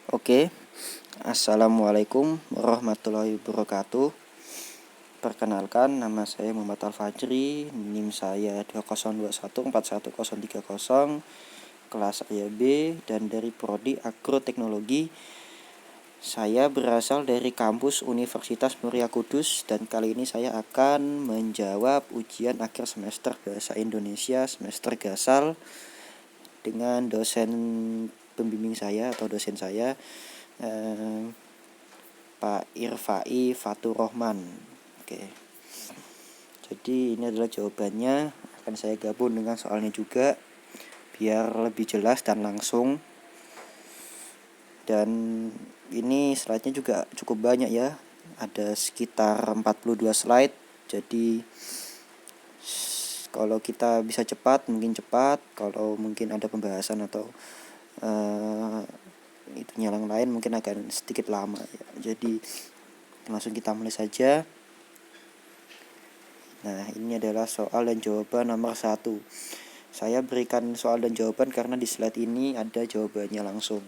Oke, Assalamualaikum warahmatullahi wabarakatuh. Perkenalkan, nama saya Muhammad Al-Fajri, NIM saya 2021414030, kelas saya B, dan dari Prodi Agroteknologi. Saya berasal dari kampus Universitas Muria Kudus, dan kali ini saya akan menjawab ujian akhir semester Bahasa Indonesia semester Gasal dengan dosen pembimbing saya atau dosen saya, Pak Irfai Fatur Rahman. Oke. Jadi ini adalah jawabannya. Akan saya gabung dengan soalnya juga biar lebih jelas dan langsung. Dan ini slide-nya juga cukup banyak ya. Ada sekitar 42 slide. Jadi kalau kita bisa cepat, mungkin cepat. Kalau mungkin ada pembahasan atau itunya yang lain mungkin akan sedikit lama ya. Jadi langsung kita mulai saja. Nah, ini adalah soal dan jawaban nomor 1. Saya berikan soal dan jawaban karena di slide ini ada jawabannya langsung.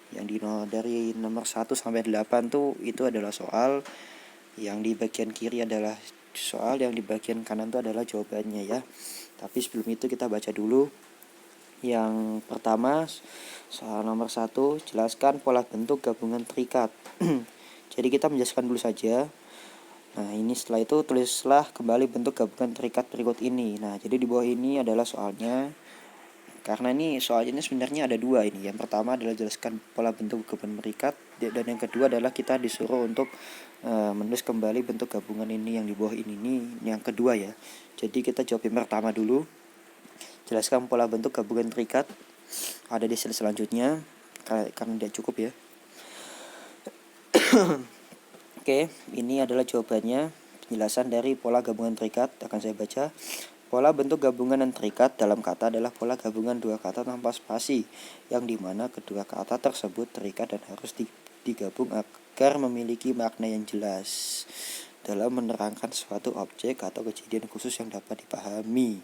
Yang dari nomor 1 sampai 8 tuh itu adalah soal. Yang di bagian kiri adalah soal, yang di bagian kanan itu adalah jawabannya ya. Tapi sebelum itu kita baca dulu. Yang pertama, soal nomor 1, jelaskan pola bentuk gabungan terikat. Jadi kita menjelaskan dulu saja. Nah, ini setelah itu tulislah kembali bentuk gabungan terikat berikut ini. Nah, jadi di bawah ini adalah soalnya. Karena ini soalnya sebenarnya ada dua ini. Yang pertama adalah jelaskan pola bentuk gabungan terikat, dan yang kedua adalah kita disuruh untuk menulis kembali bentuk gabungan ini yang di bawah ini yang kedua ya. Jadi kita jawab yang pertama dulu. Jelaskan pola bentuk gabungan terikat. Ada di slide selanjutnya karena tidak cukup ya. Oke, ini adalah jawabannya. Penjelasan dari pola gabungan terikat akan saya baca. Pola bentuk gabungan dan terikat dalam kata adalah pola gabungan dua kata tanpa spasi, yang dimana kedua kata tersebut terikat dan harus digabung agar memiliki makna yang jelas dalam menerangkan suatu objek atau kejadian khusus yang dapat dipahami.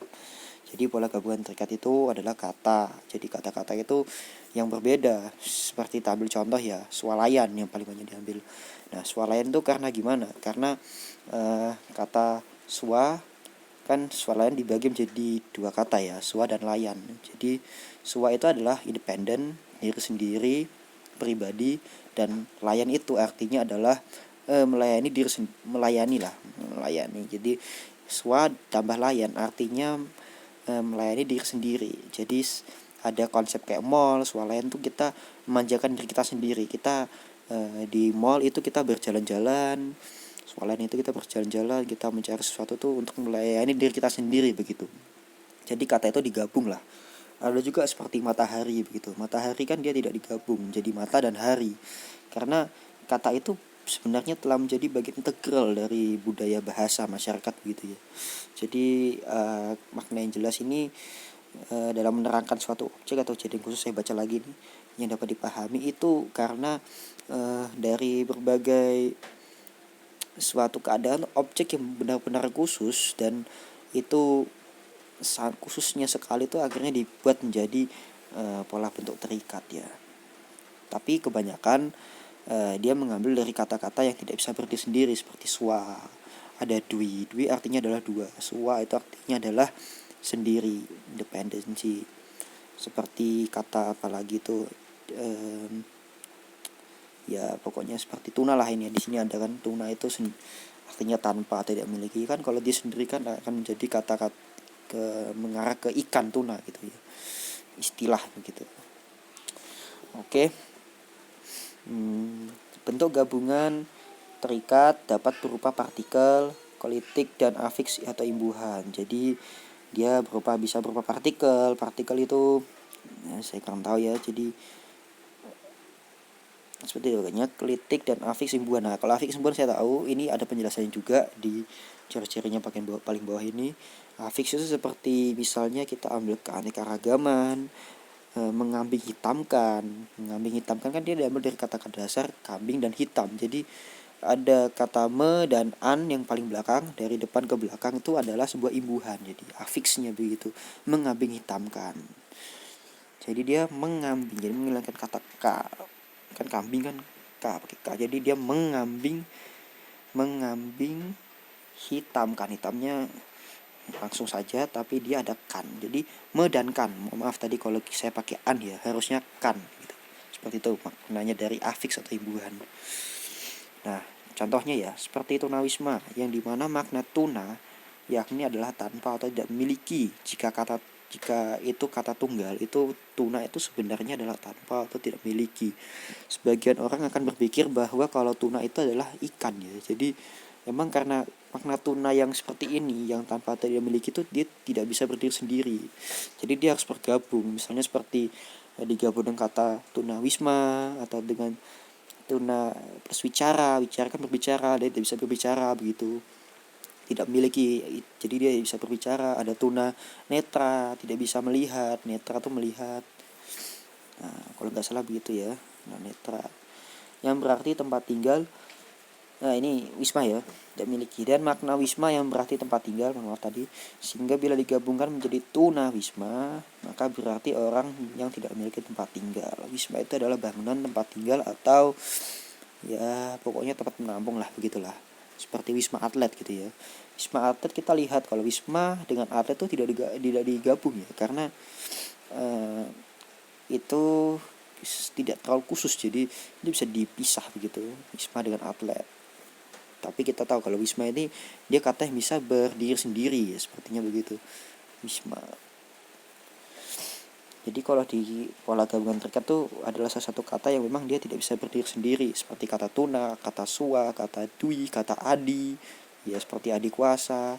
Jadi pola gabungan terikat itu adalah kata. Jadi kata-kata itu yang berbeda. Seperti kita ambil contoh ya, swalayan yang paling banyak diambil. Nah, swalayan itu karena gimana? Karena kata swa kan swalayan dibagi menjadi dua kata ya, swa dan layan. Jadi swa itu adalah independen, diri sendiri, pribadi, dan layan itu artinya adalah melayani diri melayani. Jadi swa tambah layan artinya melayani diri sendiri. Jadi ada konsep kayak mall, swalayan tuh kita memanjakan diri kita sendiri. Kita di mall itu kita berjalan-jalan, swalayan itu kita berjalan-jalan, kita mencari sesuatu tuh untuk melayani diri kita sendiri begitu. Jadi kata itu digabung lah. Ada juga seperti matahari begitu. Matahari kan dia tidak digabung jadi mata dan hari. Karena kata itu sebenarnya telah menjadi bagian integral dari budaya bahasa masyarakat begitu ya. Jadi makna yang jelas ini dalam menerangkan suatu objek atau kejadian khusus, saya baca lagi nih, yang dapat dipahami itu karena dari berbagai suatu keadaan objek yang benar-benar khusus dan itu sangat khususnya sekali itu akhirnya dibuat menjadi pola bentuk terikat ya. Tapi kebanyakan dia mengambil dari kata-kata yang tidak bisa berdiri sendiri seperti swa. Ada dwi artinya adalah dua. Swa itu artinya adalah sendiri, independensi. Seperti kata apalagi itu ya pokoknya seperti tuna lah ini. Di sini ada kan tuna itu artinya tanpa, tidak memiliki. Kan kalau dia sendiri kan akan menjadi kata-kata mengarah ke ikan tuna gitu ya. Istilah begitu. Oke. Bentuk gabungan terikat dapat berupa partikel, kolitik, dan afiks atau imbuhan. Jadi dia bisa berupa partikel. Partikel itu ya, saya kurang tahu ya. Jadi seperti itu banyak kolitik dan afiks imbuhan. Nah, kalau afiks imbuhan saya tahu, ini ada penjelasannya juga di ciri-cirinya paling bawah ini. Afiks itu seperti misalnya kita ambil keanekaragaman, mengambing hitamkan kan dia diambil dari kata-kata dasar kambing dan hitam. Jadi ada kata me dan an yang paling belakang, dari depan ke belakang itu adalah sebuah imbuhan. Jadi afiksnya begitu, mengambing hitamkan. Jadi dia mengambing, jadi menghilangkan kata k. kan kambing kan K pakai K, jadi dia mengambing hitam, kan hitamnya langsung saja tapi dia ada kan, jadi me dan kan. Maaf tadi kalau saya pakai an ya, harusnya kan gitu. Seperti itu maknanya dari afiks atau imbuhan. Nah, contohnya ya seperti tunawisma, yang dimana makna tuna yakni adalah tanpa atau tidak memiliki. Jika itu kata tunggal, itu tuna itu sebenarnya adalah tanpa atau tidak memiliki. Sebagian orang akan berpikir bahwa kalau tuna itu adalah ikan ya. Jadi memang karena makna tuna yang seperti ini, yang tanpa atau tidak memiliki, itu dia tidak bisa berdiri sendiri. Jadi dia harus bergabung. Misalnya seperti digabung dengan kata tunawisma atau dengan tuna plus wicara kan berbicara, dia tidak bisa berbicara begitu, tidak memiliki, jadi dia bisa berbicara. Ada tuna netra, tidak bisa melihat, netra tuh melihat. Nah, kalau nggak salah begitu ya. Nah, netra yang berarti tempat tinggal. Nah, ini wisma ya, tidak memiliki. Dan makna wisma yang berarti tempat tinggal, maaf tadi, sehingga bila digabungkan menjadi tuna wisma, maka berarti orang yang tidak memiliki tempat tinggal. Wisma itu adalah bangunan tempat tinggal atau ya pokoknya tempat menampung lah, begitulah. Seperti wisma atlet gitu ya. Wisma atlet kita lihat kalau wisma dengan atlet itu tidak digabung ya, karena itu tidak terlalu khusus, jadi ini bisa dipisah begitu, wisma dengan atlet. Tapi kita tahu kalau wisma ini dia katanya bisa berdiri sendiri ya, sepertinya begitu wisma. Jadi kalau di pola gabungan terikat tuh adalah salah satu kata yang memang dia tidak bisa berdiri sendiri, seperti kata tuna, kata sua, kata dwi, kata adi, ya seperti adi kuasa,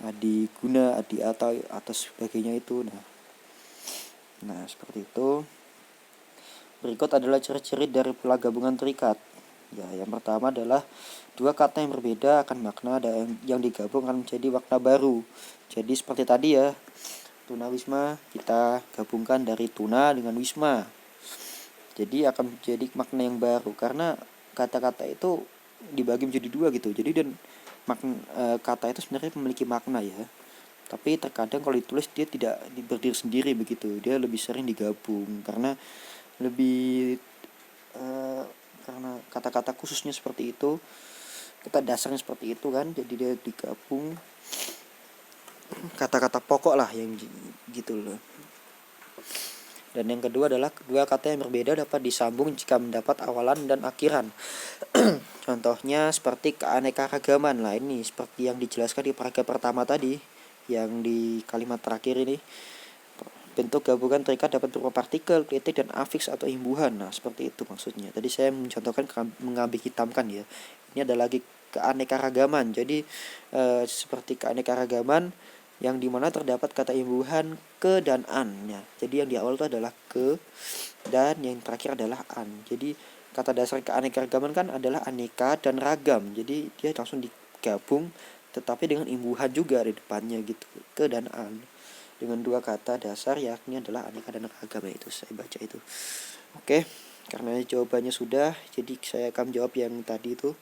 adi guna, adi atau sebagainya itu. Nah seperti itu. Berikut adalah ciri-ciri dari pola gabungan terikat. Ya, yang pertama adalah dua kata yang berbeda akan makna dan yang digabung akan menjadi makna baru. Jadi seperti tadi ya, tuna wisma kita gabungkan dari tuna dengan wisma, jadi akan menjadi makna yang baru karena kata-kata itu dibagi menjadi dua gitu. Jadi dan kata itu sebenarnya memiliki makna ya, tapi terkadang kalau ditulis dia tidak berdiri sendiri begitu, dia lebih sering digabung karena lebih karena kata-kata khususnya seperti itu, kata dasarnya seperti itu kan, jadi dia digabung kata-kata pokok lah yang gitu loh. Dan yang kedua adalah kedua kata yang berbeda dapat disambung jika mendapat awalan dan akhiran. Contohnya seperti keanekaragaman lah, ini seperti yang dijelaskan di paragraf pertama tadi, yang di kalimat terakhir ini. Bentuk gabungan terikat dapat berupa partikel, kritik, dan afiks atau imbuhan. Nah, seperti itu maksudnya. Tadi saya mencontohkan mengambing hitamkan ya. Ini ada lagi keanekaragaman. Jadi seperti keanekaragaman yang dimana terdapat kata imbuhan ke dan an ya. Jadi yang di awal itu adalah ke, dan yang terakhir adalah an. Jadi kata dasar keanekaragaman kan adalah aneka dan ragam. Jadi dia langsung digabung tetapi dengan imbuhan juga di depannya gitu, ke dan an, dengan dua kata dasar yakni adalah aneka dan ragam. Itu saya baca itu. Oke, karena jawabannya sudah, jadi saya akan jawab yang tadi itu.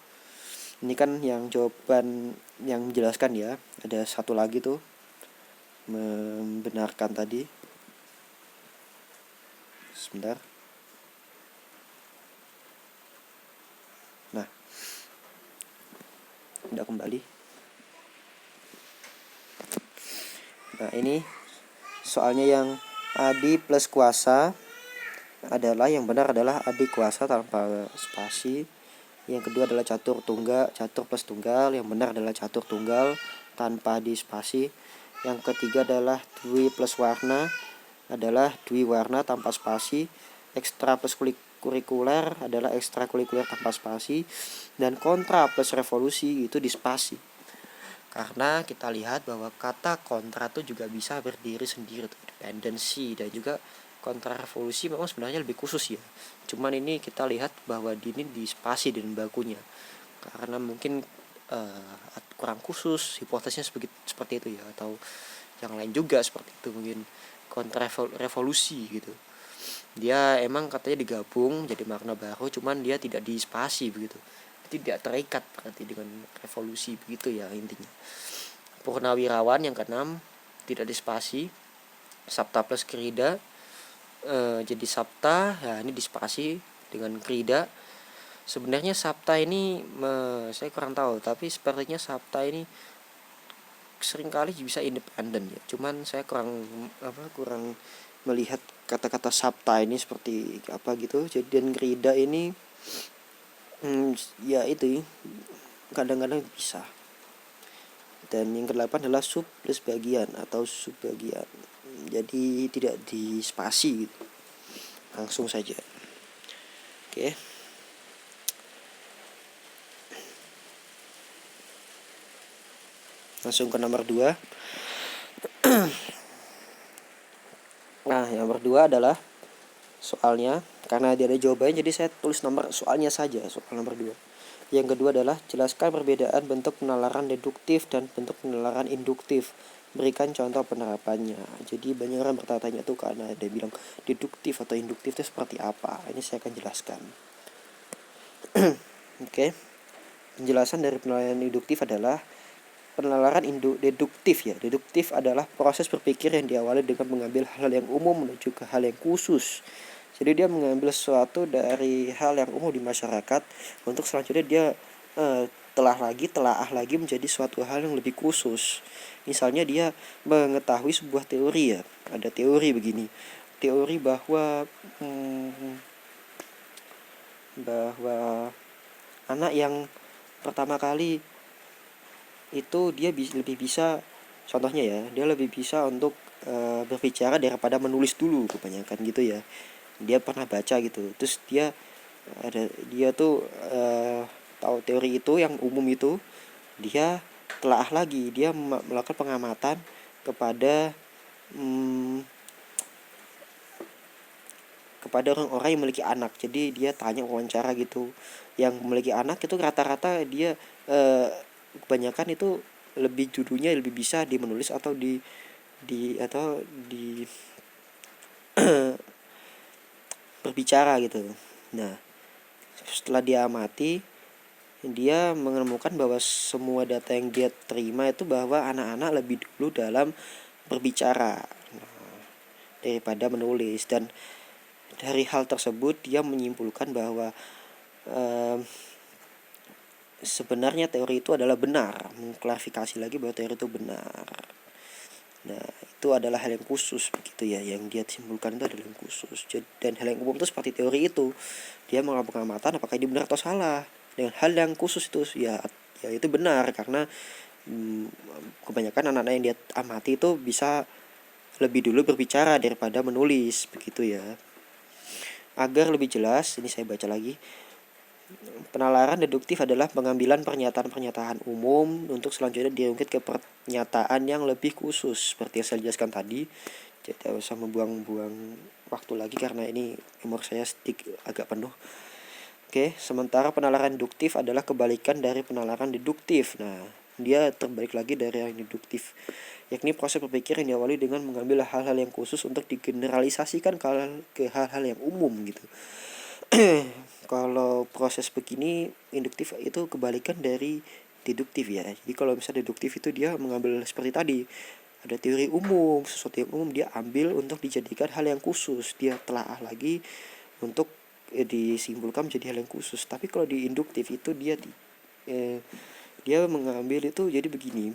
Ini kan yang jawaban yang menjelaskan ya. Ada satu lagi tuh membenarkan tadi. Sebentar. Nah, udah kembali. Nah, ini soalnya yang adi plus kuasa adalah yang benar adalah adi kuasa tanpa spasi. Yang kedua adalah catur plus tunggal, yang benar adalah catur tunggal tanpa adi spasi. Yang ketiga adalah dwi plus warna adalah dwi warna tanpa spasi. Ekstra plus kurikuler adalah ekstra kurikuler tanpa spasi. Dan kontra plus revolusi itu di spasi. Karena kita lihat bahwa kata kontra itu juga bisa berdiri sendiri, dependensi, dan juga kontra revolusi memang sebenarnya lebih khusus ya. Cuman ini kita lihat bahwa ini di spasi dan bakunya. Karena mungkin kurang khusus, hipotesisnya seperti itu ya, atau yang lain juga seperti itu, mungkin kontra revolusi gitu. Dia emang katanya digabung jadi makna baru, cuman dia tidak di spasi begitu. Tidak terikat berarti dengan revolusi begitu ya intinya. Purnawirawan yang keenam tidak dispasi. Sabta plus kerida jadi sabta, ya ini dispasi dengan Krida. Sebenarnya Sabta ini saya kurang tahu, tapi sepertinya Sabta ini seringkali bisa independen ya. Cuman saya kurang melihat kata-kata Sabta ini seperti apa gitu. Jadi dan Krida ini ya itu kadang-kadang bisa. Dan yang ke-8 adalah sub plus bagian atau subbagian. Jadi tidak di spasi gitu. Langsung saja. Oke. Langsung ke nomor 2. Nah, yang nomor 2 adalah soalnya. Karena dia ada jawabannya, jadi saya tulis nomor soalnya saja, soal nomor 2. Yang kedua adalah jelaskan perbedaan bentuk penalaran deduktif dan bentuk penalaran induktif. Berikan contoh penerapannya. Jadi banyak orang bertanya-tanya tuh karena dia bilang deduktif atau induktif itu seperti apa. Ini saya akan jelaskan. Oke. Penjelasan dari penalaran induktif adalah penalaran deduktif ya. Deduktif adalah proses berpikir yang diawali dengan mengambil hal yang umum menuju ke hal yang khusus. Jadi dia mengambil sesuatu dari hal yang umum di masyarakat untuk selanjutnya dia telaah lagi menjadi suatu hal yang lebih khusus. Misalnya dia mengetahui sebuah teori ya. Ada teori begini. Teori bahwa anak yang pertama kali itu dia lebih bisa, contohnya ya, dia lebih bisa untuk berbicara daripada menulis dulu kebanyakan gitu ya. Dia pernah baca gitu, terus dia tuh tahu teori itu yang umum itu, dia telaah lagi, dia melakukan pengamatan kepada orang-orang yang memiliki anak. Jadi dia tanya, wawancara gitu, yang memiliki anak itu rata-rata dia kebanyakan itu lebih judulnya lebih bisa di menulis atau di berbicara gitu. Nah, setelah dia amati, dia menemukan bahwa semua data yang dia terima itu bahwa anak-anak lebih dulu dalam berbicara daripada menulis. Dan dari hal tersebut dia menyimpulkan bahwa sebenarnya teori itu adalah benar, mengklarifikasi lagi bahwa teori itu benar. Nah, itu adalah hal yang khusus begitu ya, yang dia simpulkan itu adalah yang khusus. Dan hal yang umum itu seperti teori itu, dia melakukan pengamatan apakah ini benar atau salah. Dengan hal yang khusus itu ya itu benar, karena kebanyakan anak-anak yang dia amati itu bisa lebih dulu berbicara daripada menulis begitu ya. Agar lebih jelas, ini saya baca lagi. Penalaran deduktif adalah pengambilan pernyataan-pernyataan umum untuk selanjutnya diungkit ke pernyataan yang lebih khusus. Seperti yang saya jelaskan tadi, tidak usah membuang-buang waktu lagi karena ini umur saya agak penuh. Oke, sementara penalaran deduktif adalah kebalikan dari penalaran deduktif. Nah, dia terbalik lagi dari yang deduktif, yakni proses berpikir yang diawali dengan mengambil hal-hal yang khusus untuk digeneralisasikan ke hal-hal yang umum gitu. Kalau proses begini induktif itu kebalikan dari deduktif ya. Jadi kalau misalnya deduktif itu dia mengambil seperti tadi, ada teori umum, sesuatu yang umum dia ambil untuk dijadikan hal yang khusus, dia telaah lagi untuk disimpulkan menjadi hal yang khusus. Tapi kalau di induktif itu dia mengambil itu jadi begini,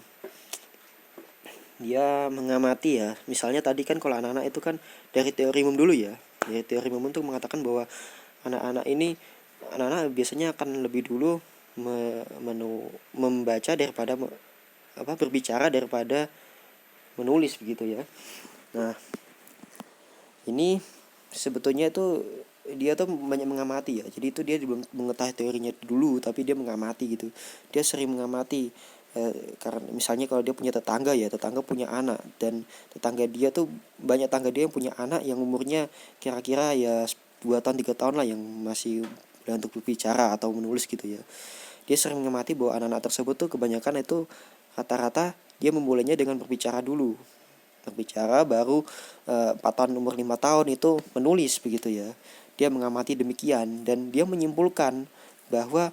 dia mengamati ya. Misalnya tadi kan kalau anak-anak itu kan dari teori umum dulu ya. Dari teori umum itu mengatakan bahwa anak-anak biasanya akan lebih dulu membaca daripada berbicara daripada menulis begitu ya. Nah, ini sebetulnya itu dia tuh banyak mengamati ya. Jadi itu dia belum mengetahui teorinya dulu, tapi dia mengamati gitu. Dia sering mengamati karena misalnya kalau dia punya tetangga punya anak, dan tetangga dia tuh banyak tetangga dia yang punya anak yang umurnya kira-kira ya 2 tahun 3 tahun lah, yang masih untuk berbicara atau menulis gitu ya. Dia sering mengamati bahwa anak-anak tersebut tuh kebanyakan itu rata-rata dia memulainya dengan berbicara dulu. Berbicara baru 4 tahun, umur 5 tahun itu menulis begitu ya. Dia mengamati demikian dan dia menyimpulkan bahwa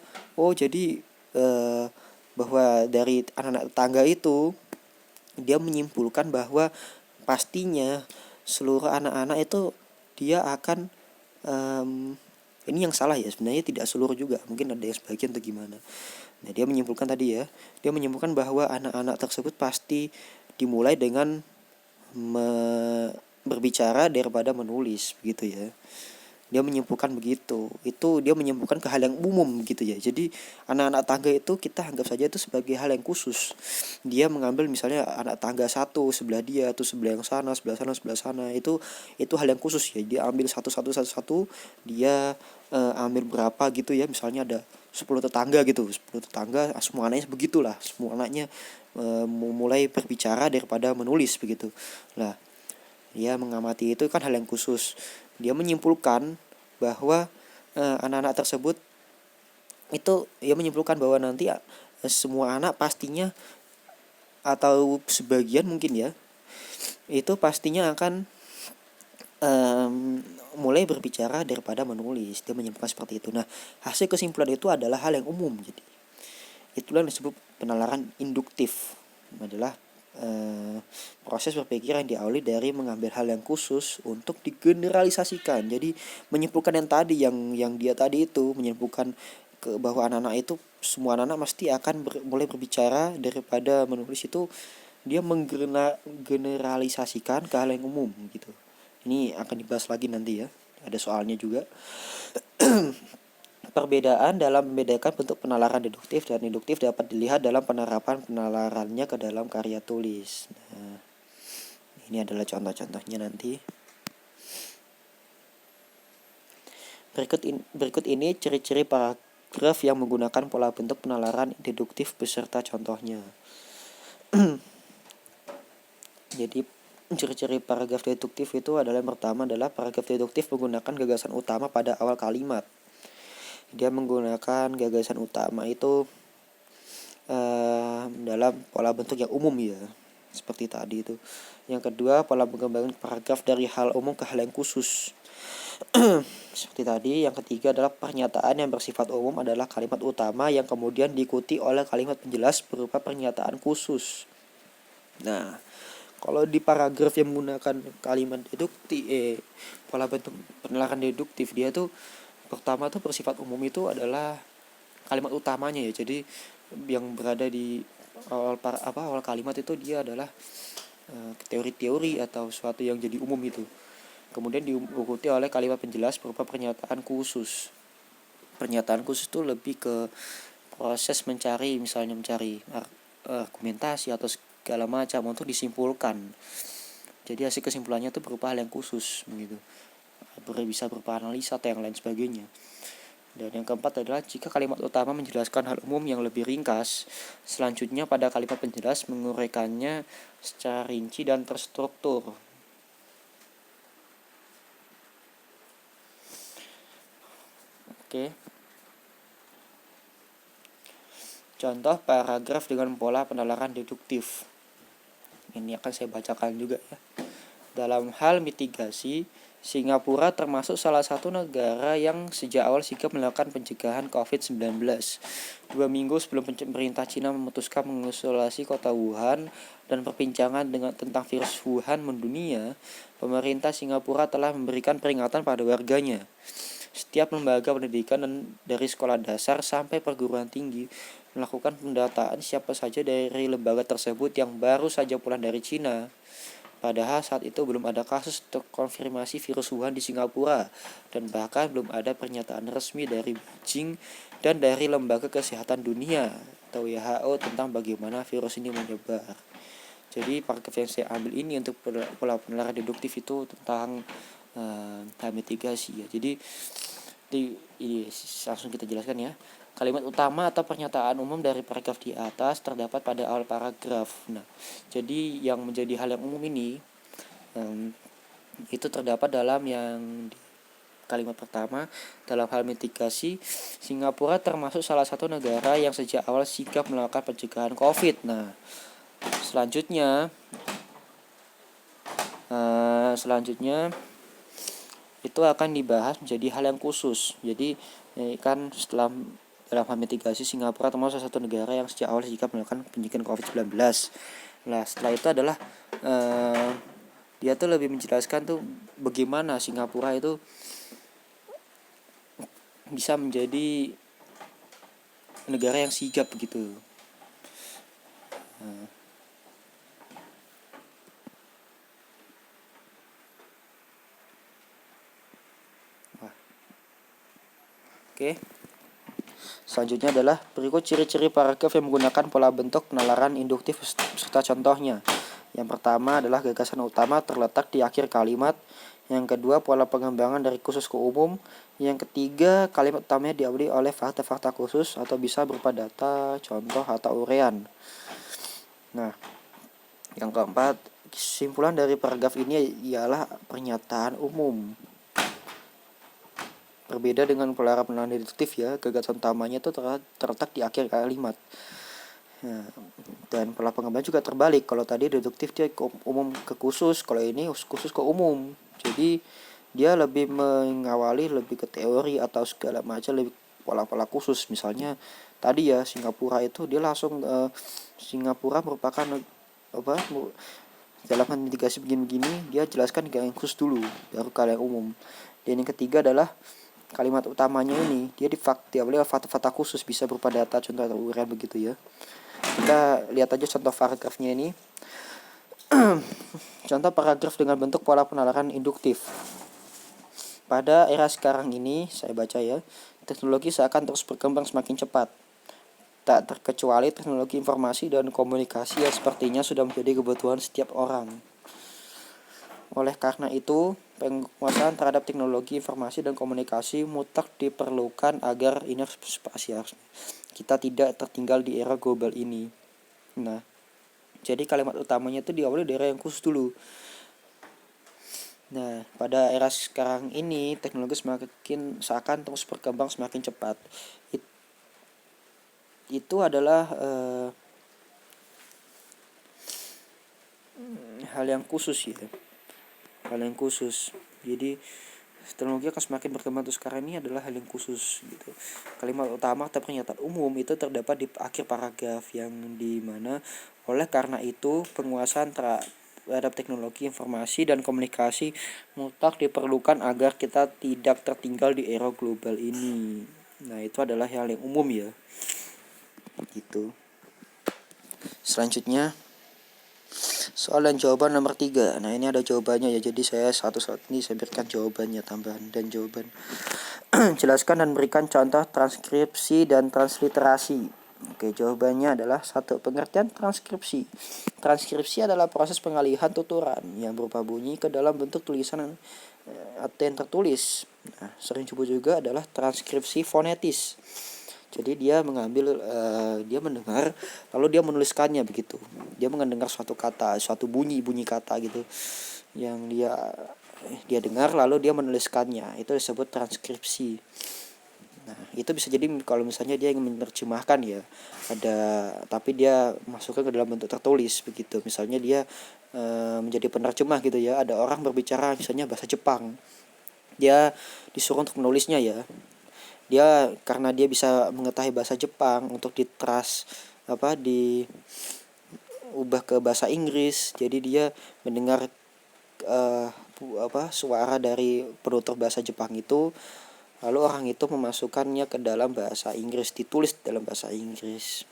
bahwa dari anak-anak tetangga itu dia menyimpulkan bahwa pastinya seluruh anak-anak itu dia akan Ini yang salah ya, sebenarnya tidak seluruh juga, mungkin ada yang sebagian atau gimana. Nah, dia menyimpulkan tadi ya, dia menyimpulkan bahwa anak-anak tersebut pasti dimulai dengan berbicara daripada menulis, begitu ya. Dia menyimpulkan begitu. Itu dia menyimpulkan ke hal yang umum gitu ya. Jadi anak-anak tangga itu kita anggap saja itu sebagai hal yang khusus. Dia mengambil misalnya anak tangga satu sebelah dia, atau sebelah yang sana, sebelah sana, sebelah sana. Itu hal yang khusus ya. Dia ambil satu-satu, dia ambil berapa gitu ya. Misalnya ada 10 tetangga gitu. 10 tetangga, semua anaknya begitulah. Semua anaknya mulai berbicara daripada menulis begitu. Lah, dia mengamati itu kan hal yang khusus. Dia menyimpulkan bahwa anak-anak tersebut itu, dia menyimpulkan bahwa nanti semua anak pastinya atau sebagian mungkin ya, itu pastinya akan mulai berbicara daripada menulis. Dia menyimpulkan seperti itu. Nah, hasil kesimpulan itu adalah hal yang umum. Jadi itulah yang disebut penalaran induktif, adalah proses berpikir yang diawali dari mengambil hal yang khusus untuk digeneralisasikan. Jadi menyimpulkan yang tadi, yang dia tadi itu menyimpulkan bahwa anak-anak itu, semua anak-anak mesti akan mulai berbicara daripada menulis, itu dia menggeneralisasikan ke hal yang umum gitu. Ini akan dibahas lagi nanti ya, ada soalnya juga. Perbedaan dalam membedakan bentuk penalaran deduktif dan induktif dapat dilihat dalam penerapan penalarannya ke dalam karya tulis. Nah, ini adalah contoh-contohnya nanti. Berikut ini ciri-ciri paragraf yang menggunakan pola bentuk penalaran deduktif beserta contohnya. Jadi ciri-ciri paragraf deduktif itu adalah, yang pertama adalah paragraf deduktif menggunakan gagasan utama pada awal kalimat. Dia menggunakan gagasan utama itu dalam pola bentuk yang umum ya, seperti tadi itu. Yang kedua, pola pengembangan paragraf dari hal umum ke hal yang khusus. Seperti tadi. Yang ketiga adalah pernyataan yang bersifat umum adalah kalimat utama yang kemudian diikuti oleh kalimat penjelas berupa pernyataan khusus. Nah, kalau di paragraf yang menggunakan kalimat deduktif, pola bentuk penalaran deduktif, dia tuh pertama tuh bersifat umum itu adalah kalimat utamanya ya. Jadi yang berada di awal kalimat itu dia adalah teori-teori atau sesuatu yang jadi umum itu. Kemudian diikuti oleh kalimat penjelas berupa pernyataan khusus. Pernyataan khusus itu lebih ke proses mencari, misalnya mencari argumentasi atau segala macam untuk disimpulkan. Jadi hasil kesimpulannya itu berupa hal yang khusus begitu. Bisa berupa analisa atau yang lain sebagainya. Dan yang keempat adalah jika kalimat utama menjelaskan hal umum yang lebih ringkas, selanjutnya pada kalimat penjelas menguraikannya secara rinci dan terstruktur. Oke. Contoh paragraf dengan pola penalaran deduktif. Ini akan saya bacakan juga ya. Dalam hal mitigasi, Singapura termasuk salah satu negara yang sejak awal sigap melakukan pencegahan COVID-19. 2 minggu sebelum pemerintah Cina memutuskan mengisolasi kota Wuhan dan perbincangan tentang virus Wuhan mendunia, pemerintah Singapura telah memberikan peringatan pada warganya. Setiap lembaga pendidikan dari sekolah dasar sampai perguruan tinggi melakukan pendataan siapa saja dari lembaga tersebut yang baru saja pulang dari Cina. Padahal saat itu belum ada kasus terkonfirmasi virus Wuhan di Singapura, dan bahkan belum ada pernyataan resmi dari Beijing dan dari Lembaga Kesehatan Dunia atau WHO tentang bagaimana virus ini menyebar. Jadi paragraf yang saya ambil ini untuk pola penalaran deduktif itu tentang mitigasi ya. Jadi ini langsung kita jelaskan ya. Kalimat utama atau pernyataan umum dari paragraf di atas terdapat pada awal paragraf. Nah, jadi yang menjadi hal yang umum ini itu terdapat dalam yang di kalimat pertama. Dalam hal mitigasi, Singapura termasuk salah satu negara yang sejak awal sigap melakukan pencegahan COVID. Nah, selanjutnya itu akan dibahas menjadi hal yang khusus. Jadi kan dalam hal mitigasi, Singapura termasuk salah satu negara yang sejak awal sigap melakukan pencegahan COVID-19. Nah, setelah itu adalah dia tuh lebih menjelaskan tuh bagaimana Singapura itu bisa menjadi negara yang sigap begitu. Nah, oke. Selanjutnya adalah berikut ciri-ciri paragraf yang menggunakan pola bentuk penalaran induktif serta contohnya. Yang pertama adalah gagasan utama terletak di akhir kalimat. Yang kedua, pola pengembangan dari khusus ke umum. Yang ketiga, kalimat utamanya diawali oleh fakta-fakta khusus atau bisa berupa data, contoh, atau uraian. Nah, yang keempat, kesimpulan dari paragraf ini ialah pernyataan umum. Berbeda dengan pola penalaran deduktif ya, gagasan utamanya itu terletak di akhir kalimat. Nah, dan pola pengembangan juga terbalik. Kalau tadi deduktif dia ke umum ke khusus, kalau ini khusus ke umum. Jadi dia lebih mengawali lebih ke teori atau segala macam, lebih pola-pola khusus. Misalnya tadi ya Singapura itu dia langsung Singapura merupakan apa dalam mitigasi begini-begini, dia jelaskan yang khusus dulu baru ke yang umum. Dan yang ketiga adalah kalimat utamanya ini dia diawali oleh fakta-fakta khusus, bisa berupa data, contoh, atau uraian begitu ya. Kita lihat aja contoh paragrafnya ini. Contoh paragraf dengan bentuk pola penalaran induktif. Pada era sekarang ini, saya baca ya, teknologi seakan terus berkembang semakin cepat. Tak terkecuali teknologi informasi dan komunikasi yang sepertinya sudah menjadi kebutuhan setiap orang. Oleh karena itu, penguasaan terhadap teknologi informasi dan komunikasi mutlak diperlukan agar ini kita tidak tertinggal di era global ini. Nah, jadi kalimat utamanya itu diawali dari era yang khusus dulu. Nah, pada era sekarang ini teknologi semakin seakan terus berkembang semakin cepat. Itu adalah hal yang khusus ya. Hal yang khusus. Jadi teknologi akan semakin berkembang terus sekarang ini adalah hal yang khusus gitu. Kalimat utama atau pernyataan umum itu terdapat di akhir paragraf yang dimana oleh karena itu penguasaan terhadap teknologi informasi dan komunikasi mutlak diperlukan agar kita tidak tertinggal di era global ini. Nah, itu adalah hal yang umum ya. Gitu. Selanjutnya soal dan jawaban nomor 3. Nah, ini ada jawabannya ya. Jadi saya satu-satu ini saya berikan jawabannya, tambahan dan jawaban. Jelaskan dan berikan contoh transkripsi dan transliterasi. Oke, jawabannya adalah 1. Pengertian transkripsi. Transkripsi adalah proses pengalihan tuturan yang berupa bunyi ke dalam bentuk tulisan atau yang tertulis. Nah, sering disebut juga adalah transkripsi fonetis. Jadi dia mengambil dia mendengar lalu dia menuliskannya begitu. Dia mendengar suatu kata, suatu bunyi kata gitu yang dia dengar lalu dia menuliskannya. Itu disebut transkripsi. Nah, itu bisa jadi kalau misalnya dia ingin menerjemahkan ya, tapi dia masukkan ke dalam bentuk tertulis begitu. Misalnya dia menjadi penerjemah gitu ya. Ada orang berbicara misalnya bahasa Jepang. Dia disuruh untuk menulisnya ya. Dia karena dia bisa mengetahui bahasa Jepang untuk diubah ke bahasa Inggris. Jadi dia mendengar suara dari penutur bahasa Jepang itu, lalu orang itu memasukkannya ke dalam bahasa Inggris, ditulis dalam bahasa Inggris.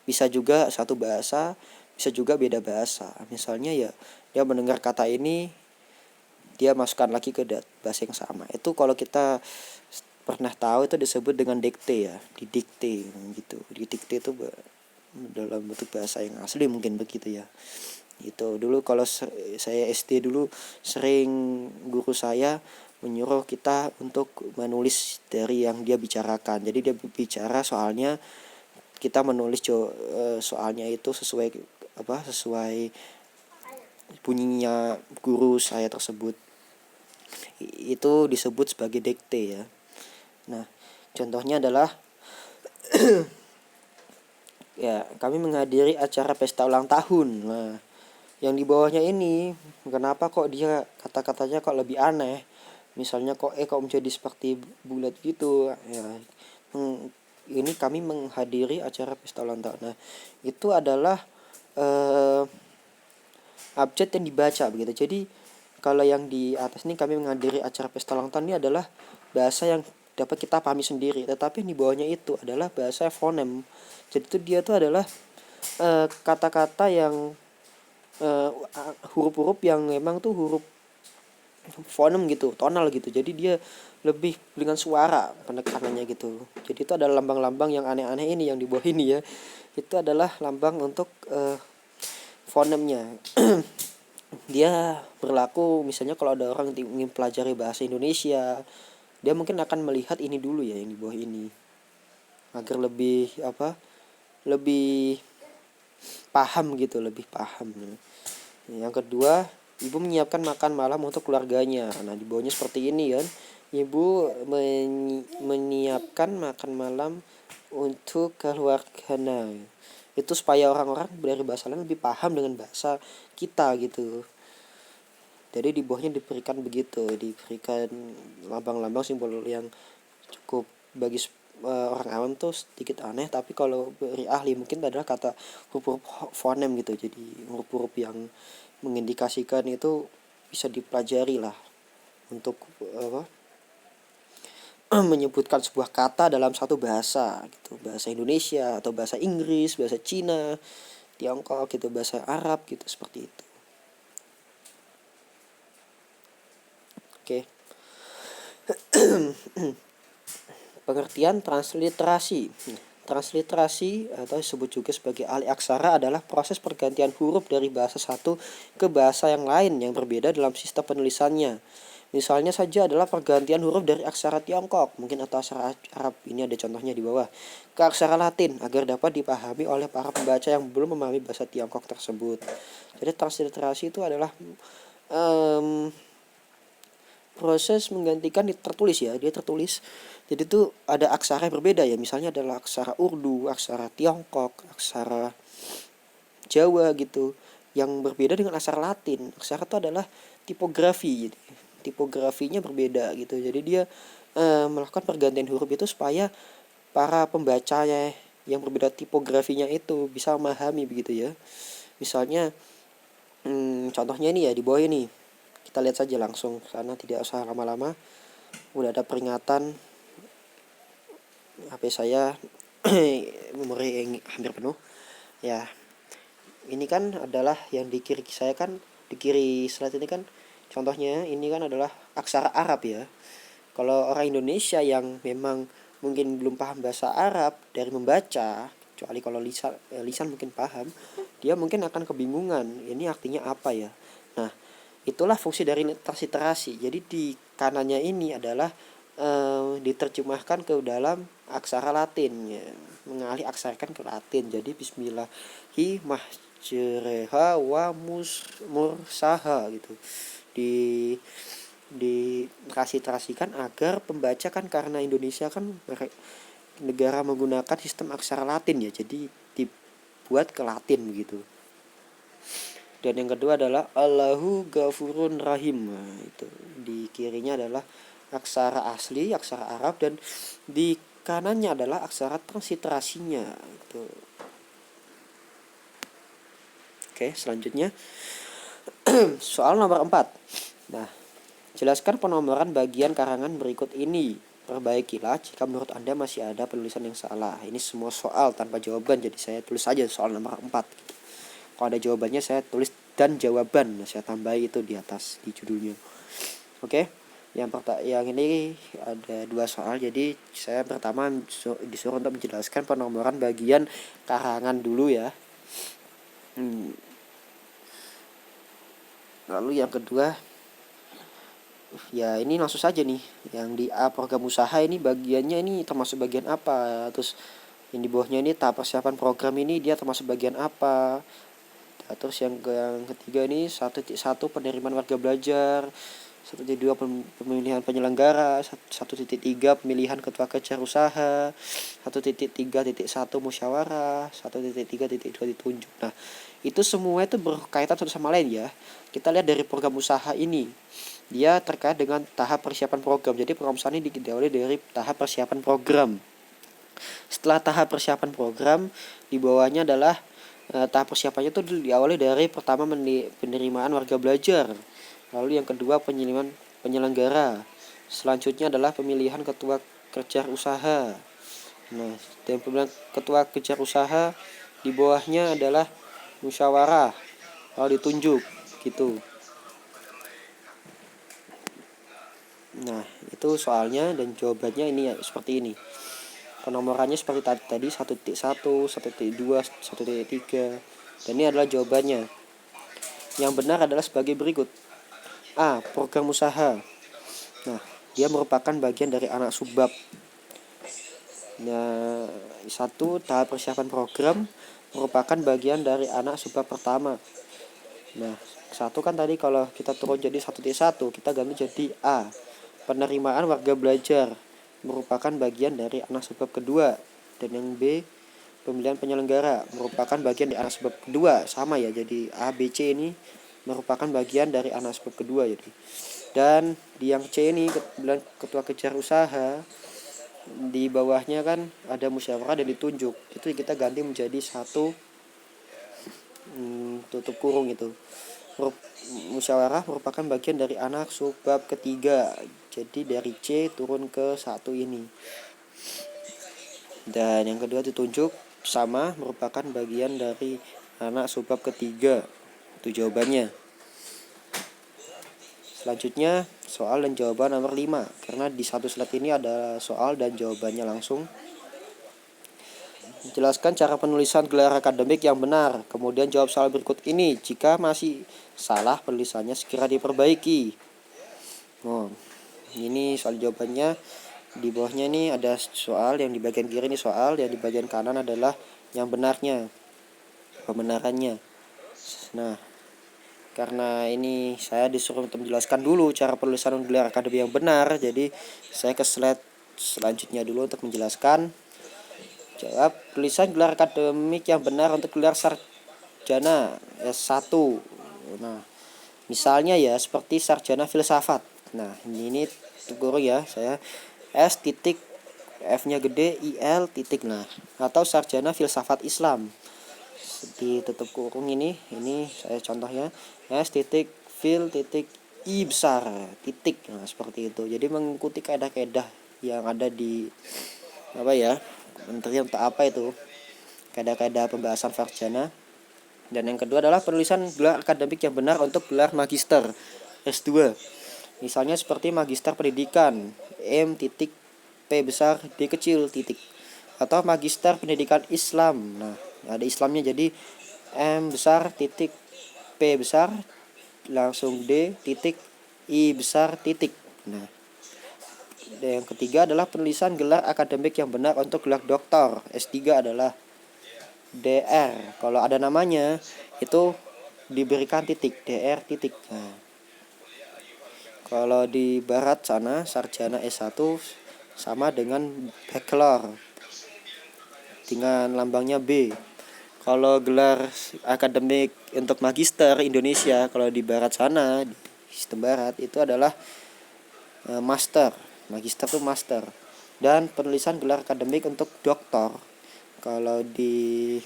Bisa juga satu bahasa, bisa juga beda bahasa. Misalnya ya dia mendengar kata ini, dia masukkan lagi ke bahasa yang sama. Itu kalau kita pernah tahu itu disebut dengan dikte ya, didikte gitu. Didikte itu dalam bentuk bahasa yang asli mungkin begitu ya. Itu dulu kalau saya SD dulu sering guru saya menyuruh kita untuk menulis dari yang dia bicarakan. Jadi dia bicara soalnya kita menulis soalnya itu sesuai bunyinya guru saya tersebut. Itu disebut sebagai dikte ya. Nah, contohnya adalah ya, kami menghadiri acara pesta ulang tahun. Nah, yang di bawahnya ini kenapa kok dia kata-katanya kok lebih aneh? Misalnya kok menjadi seperti bulat gitu ya. Ini kami menghadiri acara pesta ulang tahun. Nah, itu adalah abjad yang dibaca begitu. Jadi kalau yang di atas ini kami menghadiri acara pesta ulang tahun ini adalah bahasa yang dapat kita pahami sendiri. Tetapi yang di bawahnya itu adalah bahasa fonem. Jadi itu dia tuh adalah kata-kata yang huruf-huruf yang memang tuh huruf fonem gitu, tonal gitu. Jadi dia lebih dengan suara penekanannya gitu. Jadi itu adalah lambang-lambang yang aneh-aneh ini yang di bawah ini ya. Itu adalah lambang untuk fonemnya. Dia berlaku misalnya kalau ada orang ingin pelajari bahasa Indonesia, dia mungkin akan melihat ini dulu ya yang di bawah ini agar lebih lebih paham gitu, lebih paham. Yang kedua, ibu menyiapkan makan malam untuk keluarganya. Nah, di bawahnya seperti ini kan. Ibu menyiapkan makan malam untuk keluarganya. Itu supaya orang-orang dari bahasa lain lebih paham dengan bahasa kita gitu. Jadi di bawahnya diberikan begitu, diberikan lambang-lambang simbol yang cukup bagi orang awam tuh sedikit aneh, tapi kalau beri ahli mungkin adalah kata huruf-huruf fonem gitu. Jadi huruf-huruf yang mengindikasikan itu bisa dipelajari lah untuk menyebutkan sebuah kata dalam satu bahasa gitu, bahasa Indonesia atau bahasa Inggris, bahasa Cina, Tiongkok gitu, bahasa Arab gitu, seperti itu. Oke. Pengertian transliterasi. Transliterasi atau disebut juga sebagai alih aksara adalah proses pergantian huruf dari bahasa satu ke bahasa yang lain yang berbeda dalam sistem penulisannya. Misalnya saja adalah pergantian huruf dari aksara Tiongkok, mungkin atau aksara Arab, ini ada contohnya di bawah, ke aksara Latin agar dapat dipahami oleh para pembaca yang belum memahami bahasa Tiongkok tersebut. Jadi transliterasi itu adalah proses menggantikan tertulis ya, dia tertulis. Jadi itu ada aksara yang berbeda ya, misalnya adalah aksara Urdu, aksara Tiongkok, aksara Jawa gitu, yang berbeda dengan aksara Latin. Aksara itu adalah tipografi, jadi tipografinya berbeda gitu. Jadi dia melakukan pergantian huruf itu supaya para pembacanya yang berbeda tipografinya itu bisa memahami begitu ya. Misalnya contohnya ini ya di bawah ini. Kita lihat saja langsung karena tidak usah lama-lama. Udah ada peringatan HP saya memori yang hampir penuh. Ya, ini kan adalah yang di kiri saya kan, di kiri slide ini kan contohnya ini kan adalah aksara Arab ya. Kalau orang Indonesia yang memang mungkin belum paham bahasa Arab dari membaca, kecuali kalau lisan mungkin paham, dia mungkin akan kebingungan ini artinya apa ya. Nah, itulah fungsi dari transliterasi. Jadi di kanannya ini adalah diterjemahkan ke dalam aksara Latin ya, mengalih aksarakan ke Latin. Jadi bismillahi mahjereha wa mursaha gitu. Ditransliterasikan agar pembaca kan, karena Indonesia kan negara menggunakan sistem aksara Latin ya, jadi dibuat ke Latin begitu. Dan yang kedua adalah Allahu Ghafurun Rahim. Nah, itu di kirinya adalah aksara asli, aksara Arab, dan di kanannya adalah aksara transliterasinya. Itu. Oke, selanjutnya soal nomor 4. Nah, jelaskan penomoran bagian karangan berikut ini. Perbaikilah jika menurut Anda masih ada penulisan yang salah. Ini semua soal tanpa jawaban, jadi saya tulis saja soal nomor 4 gitu. Kalau ada jawabannya saya tulis dan jawaban, saya tambah itu di atas di judulnya. Oke. Yang ini ada 2 soal, jadi saya pertama disuruh untuk menjelaskan penomoran bagian karangan dulu ya. Lalu yang kedua ya ini langsung saja nih, yang di A program usaha ini bagiannya ini termasuk bagian apa, terus yang di bawahnya ini tahap persiapan program ini dia termasuk bagian apa. Terus yang ketiga ini 1.1 penerimaan warga belajar, 1.2 pemilihan penyelenggara, 1.3 pemilihan ketua kejar usaha, 1.3.1 musyawarah, 1.3.2 ditunjuk. Nah, itu semua itu berkaitan satu sama lain ya. Kita lihat dari program usaha ini, dia terkait dengan tahap persiapan program. Jadi program usaha ini diawali dari tahap persiapan program. Setelah tahap persiapan program, di bawahnya adalah tahap persiapannya itu diawali dari pertama penerimaan warga belajar, lalu yang kedua penyelenggara, selanjutnya adalah pemilihan ketua kejar usaha. Nah, dan pemilihan ketua kejar usaha di bawahnya adalah musyawarah kalau ditunjuk gitu. Nah, itu soalnya dan jawabannya ini ya seperti ini. Penomorannya seperti tadi 1.1, 1.2, 1.3. Dan ini adalah jawabannya. Yang benar adalah sebagai berikut. A. Program usaha. Nah, dia merupakan bagian dari anak subbab. Nah, 1. Tahap persiapan program merupakan bagian dari anak subbab pertama. Nah, 1 kan tadi kalau kita turun jadi 1.1, kita ganti jadi A. Penerimaan warga belajar merupakan bagian dari anak sebab kedua. Dan yang B, pemilihan penyelenggara merupakan bagian dari anak sebab kedua. Sama ya, jadi A, B, C ini merupakan bagian dari anak sebab kedua. Jadi. Dan di yang C ini, pemilihan ketua kejar usaha, di bawahnya kan ada musyawarah dan ditunjuk. Itu kita ganti menjadi 1 tutup kurung itu. Musyawarah merupakan bagian dari anak subbab ketiga. Jadi dari C turun ke 1 ini. Dan yang kedua ditunjuk sama merupakan bagian dari anak subbab ketiga. Itu jawabannya. Selanjutnya soal dan jawaban nomor 5. Karena di satu slide ini ada soal dan jawabannya langsung. Jelaskan cara penulisan gelar akademik yang benar. Kemudian jawab soal berikut ini. Jika masih salah penulisannya segera diperbaiki. Oh, ini soal jawabannya. Di bawahnya ini ada soal, yang di bagian kiri ini soal, yang di bagian kanan adalah yang benarnya, pembenarannya. Nah, karena ini saya disuruh untuk menjelaskan dulu cara penulisan gelar akademik yang benar, jadi saya ke slide selanjutnya dulu untuk menjelaskan. Jawab tulisan gelar akademik yang benar untuk gelar sarjana S1. Nah, misalnya ya seperti sarjana filsafat. Nah, ini guru ya, saya S titik F-nya gede IL titik. Nah, atau sarjana filsafat Islam. Di tutup kurung ini saya contohnya S titik fil titik I besar titik. Nah, seperti itu. Jadi mengikuti kaidah-kaidah yang ada di apa ya? Menteri untuk apa itu? Kaidah-kaidah pembahasan sarjana. Dan yang kedua adalah penulisan gelar akademik yang benar untuk gelar magister S2. Misalnya seperti magister pendidikan M titik P besar D kecil titik, atau magister pendidikan Islam. Nah, ada Islamnya, jadi M besar titik P besar langsung D titik I besar titik. Nah, dan yang ketiga adalah penulisan gelar akademik yang benar untuk gelar doktor S3 adalah DR. Kalau ada namanya itu diberikan titik DR titik. Nah, kalau di barat sana sarjana S1 sama dengan bachelor dengan lambangnya B. Kalau gelar akademik untuk magister Indonesia, kalau di barat sana, di sistem barat itu adalah master. Magister itu master. Dan penulisan gelar akademik untuk doktor, kalau di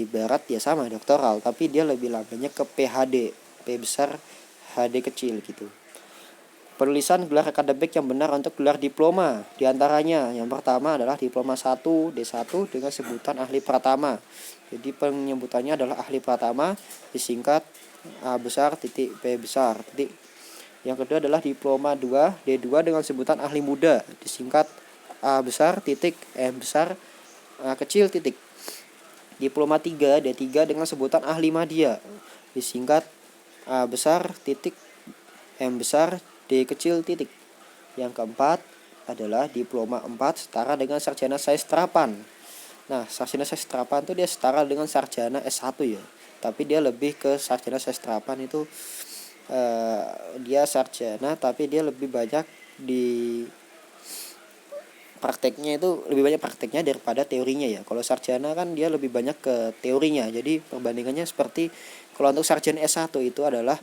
barat ya sama doktoral, tapi dia lebih lambangnya ke PhD, P besar HD kecil gitu. Penulisan gelar akademik yang benar untuk gelar diploma, diantaranya yang pertama adalah diploma 1 D1 dengan sebutan ahli pratama. Jadi penyebutannya adalah ahli pratama, disingkat A besar titik P besar titik. Yang kedua adalah diploma 2 D2 dengan sebutan ahli muda, disingkat A besar titik M besar A kecil titik. Diploma 3 D3 dengan sebutan ahli madya, disingkat A besar titik M besar D kecil titik. Yang keempat adalah diploma 4 setara dengan sarjana sastrapan. Nah, sarjana sastrapan itu dia setara dengan sarjana S1 ya. Tapi dia lebih ke sarjana sastrapan itu dia sarjana tapi dia lebih banyak di prakteknya, itu lebih banyak prakteknya daripada teorinya ya. Kalau sarjana kan dia lebih banyak ke teorinya. Jadi perbandingannya seperti kalau untuk sarjana S1 itu adalah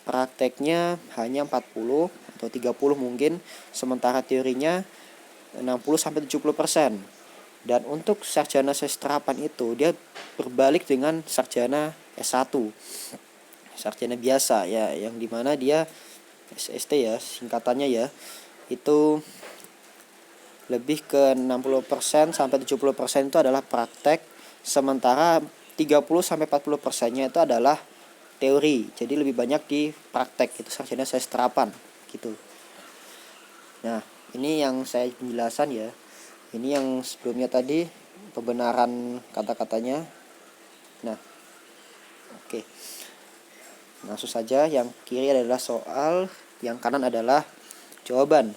prakteknya hanya 40 atau 30 mungkin, sementara teorinya 60-70%. Dan untuk sarjana sastrapan itu dia berbalik dengan sarjana S1. Sarjana biasa ya, yang dimana dia SST ya singkatannya ya. itu lebih ke 60% sampai 70% itu adalah praktek, sementara 30 sampai 40%-nya itu adalah teori. Jadi lebih banyak di praktek, itu sarjana sasterapan gitu. Nah, ini yang saya penjelasan ya. Ini yang sebelumnya tadi pembenaran kata-katanya. Nah, oke. Langsung saja, yang kiri adalah soal, yang kanan adalah jawaban.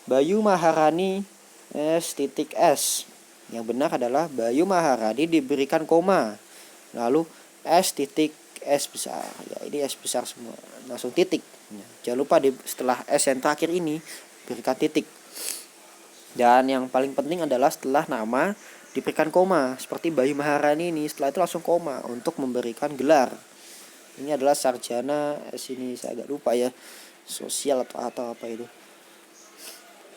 Bayu Maharani S.S. Yang benar adalah Bayu Maharani diberikan koma, lalu S.S besar. Ya, ini S besar semua. Langsung titik. Nah, jangan lupa setelah S yang terakhir ini berikan titik. Dan yang paling penting adalah setelah nama diberikan koma. Seperti Bayu Maharani ini, setelah itu langsung koma untuk memberikan gelar. Ini adalah sarjana sini, saya agak lupa ya, sosial atau apa itu.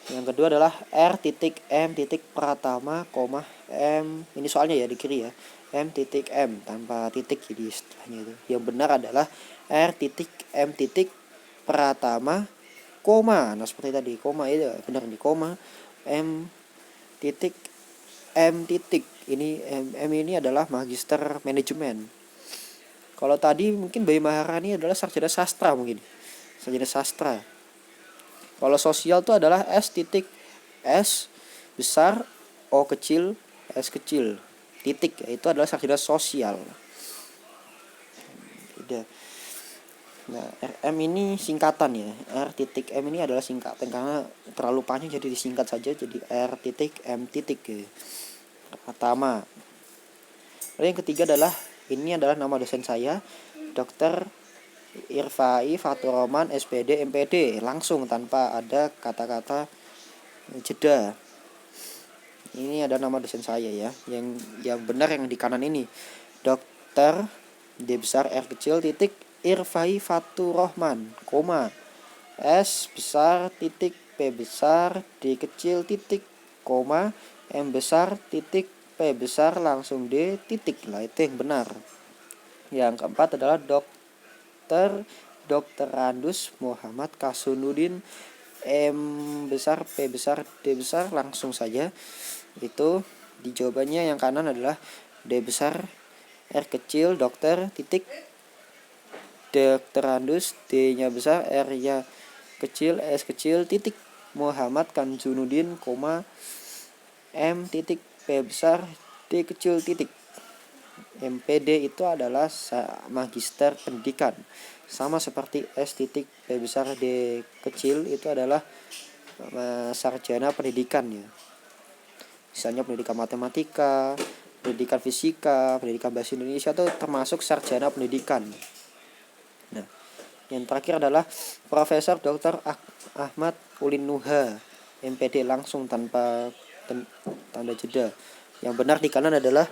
Yang kedua adalah R.M. Pratama, M, ini soalnya ya di kiri ya, M.M tanpa titik, jadi setelahnya itu. Yang benar adalah R.M. Pratama, koma. Nah seperti tadi, koma itu benar di koma, M. Ini M ini adalah magister manajemen. Kalau tadi mungkin Bayu Maharani adalah sarjana sastra mungkin, sarjana sastra. Kalau sosial itu adalah S besar, O kecil, S kecil, titik. Itu adalah sarjana sosial. Udah. Nah, RM ini singkatan ya. R.M ini adalah singkatan karena terlalu panjang jadi disingkat saja jadi R.M. ya. Pertama. Lalu yang ketiga adalah, ini adalah nama dosen saya, Dr. Irfai Fatur Rahman SPD MPD, langsung tanpa ada kata-kata jeda. Ini ada nama dosen saya ya. Yang benar yang di kanan ini, Dr. D besar R kecil titik Irfai Fatur Rahman, koma, S besar titik P besar D kecil titik koma M besar titik P besar langsung D titik. Lah itu yang benar. Yang keempat adalah Dr. Randus Muhammad Kasunudin, M besar P besar D besar, langsung saja. Itu di jawabannya yang kanan adalah D besar R kecil dokter titik Dr. Randus, D-nya besar, R-nya kecil, S kecil titik Muhammad Kasunudin, koma M titik P besar D kecil titik. MPD itu adalah magister pendidikan, sama seperti S titik P besar D kecil itu adalah sarjana pendidikan ya. Misalnya pendidikan matematika, pendidikan fisika, pendidikan bahasa Indonesia itu termasuk sarjana pendidikan. Nah, yang terakhir adalah Profesor Dr. Ahmad Ulin Nuha, MPD, langsung tanpa tanda jeda. Yang benar di kanan adalah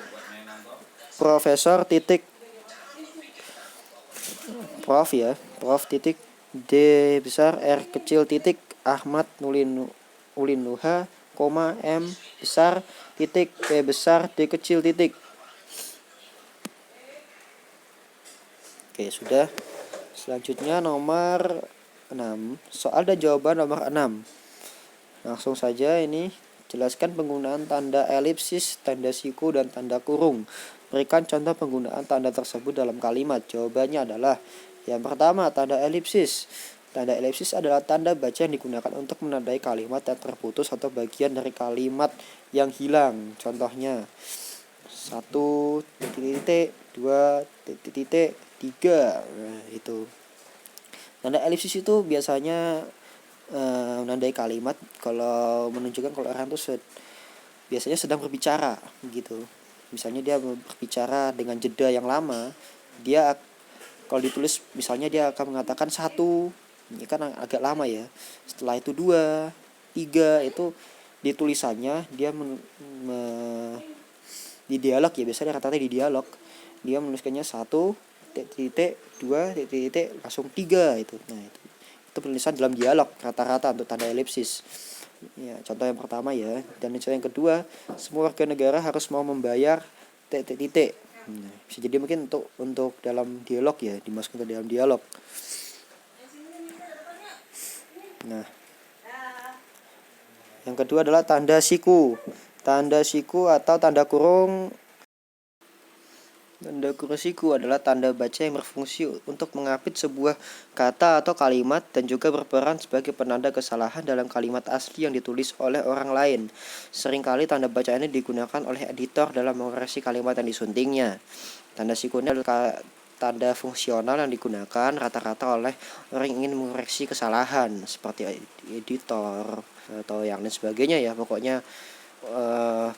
Profesor titik Prof ya, Prof titik D besar R kecil titik Ahmad Ulin Nuha, koma M besar titik P besar D kecil titik. Oke, sudah. Selanjutnya nomor 6, soal dan jawaban nomor 6. Langsung saja ini, jelaskan penggunaan tanda elipsis, tanda siku, dan tanda kurung. Berikan contoh penggunaan tanda tersebut dalam kalimat. Jawabannya adalah yang pertama, tanda elipsis. Tanda elipsis adalah tanda baca yang digunakan untuk menandai kalimat yang terputus atau bagian dari kalimat yang hilang. Contohnya 1 titik, 2 titik, 3. Nah, itu. Tanda elipsis itu biasanya menandai kalimat kalau menunjukkan kalau orang itu biasanya sedang berbicara gitu. Misalnya dia berbicara dengan jeda yang lama, dia kalau ditulis misalnya dia akan mengatakan 1, ini kan agak lama ya. Setelah itu 2, 3, itu di tulisannya dia di dialog ya, biasanya rata-rata di dialog dia menuliskannya 1 titik 2 titik langsung 3 itu. Nah, itu penulisan dalam dialog rata-rata untuk tanda elipsis. Ya, contoh yang pertama ya. Dan contoh yang kedua, semua warga negara harus mau membayar titik. Nah, bisa jadi mungkin untuk dalam dialog ya, dimasukkan ke dalam dialog. Nah, Yang kedua adalah tanda siku. Tanda siku atau tanda kurung. Tanda kurung siku adalah tanda baca yang berfungsi untuk mengapit sebuah kata atau kalimat dan juga berperan sebagai penanda kesalahan dalam kalimat asli yang ditulis oleh orang lain. Seringkali tanda baca ini digunakan oleh editor dalam mengoreksi kalimat yang disuntingnya. Tanda siku ini adalah tanda fungsional yang digunakan rata-rata oleh orang yang ingin mengoreksi kesalahan seperti editor atau yang lain sebagainya ya. Pokoknya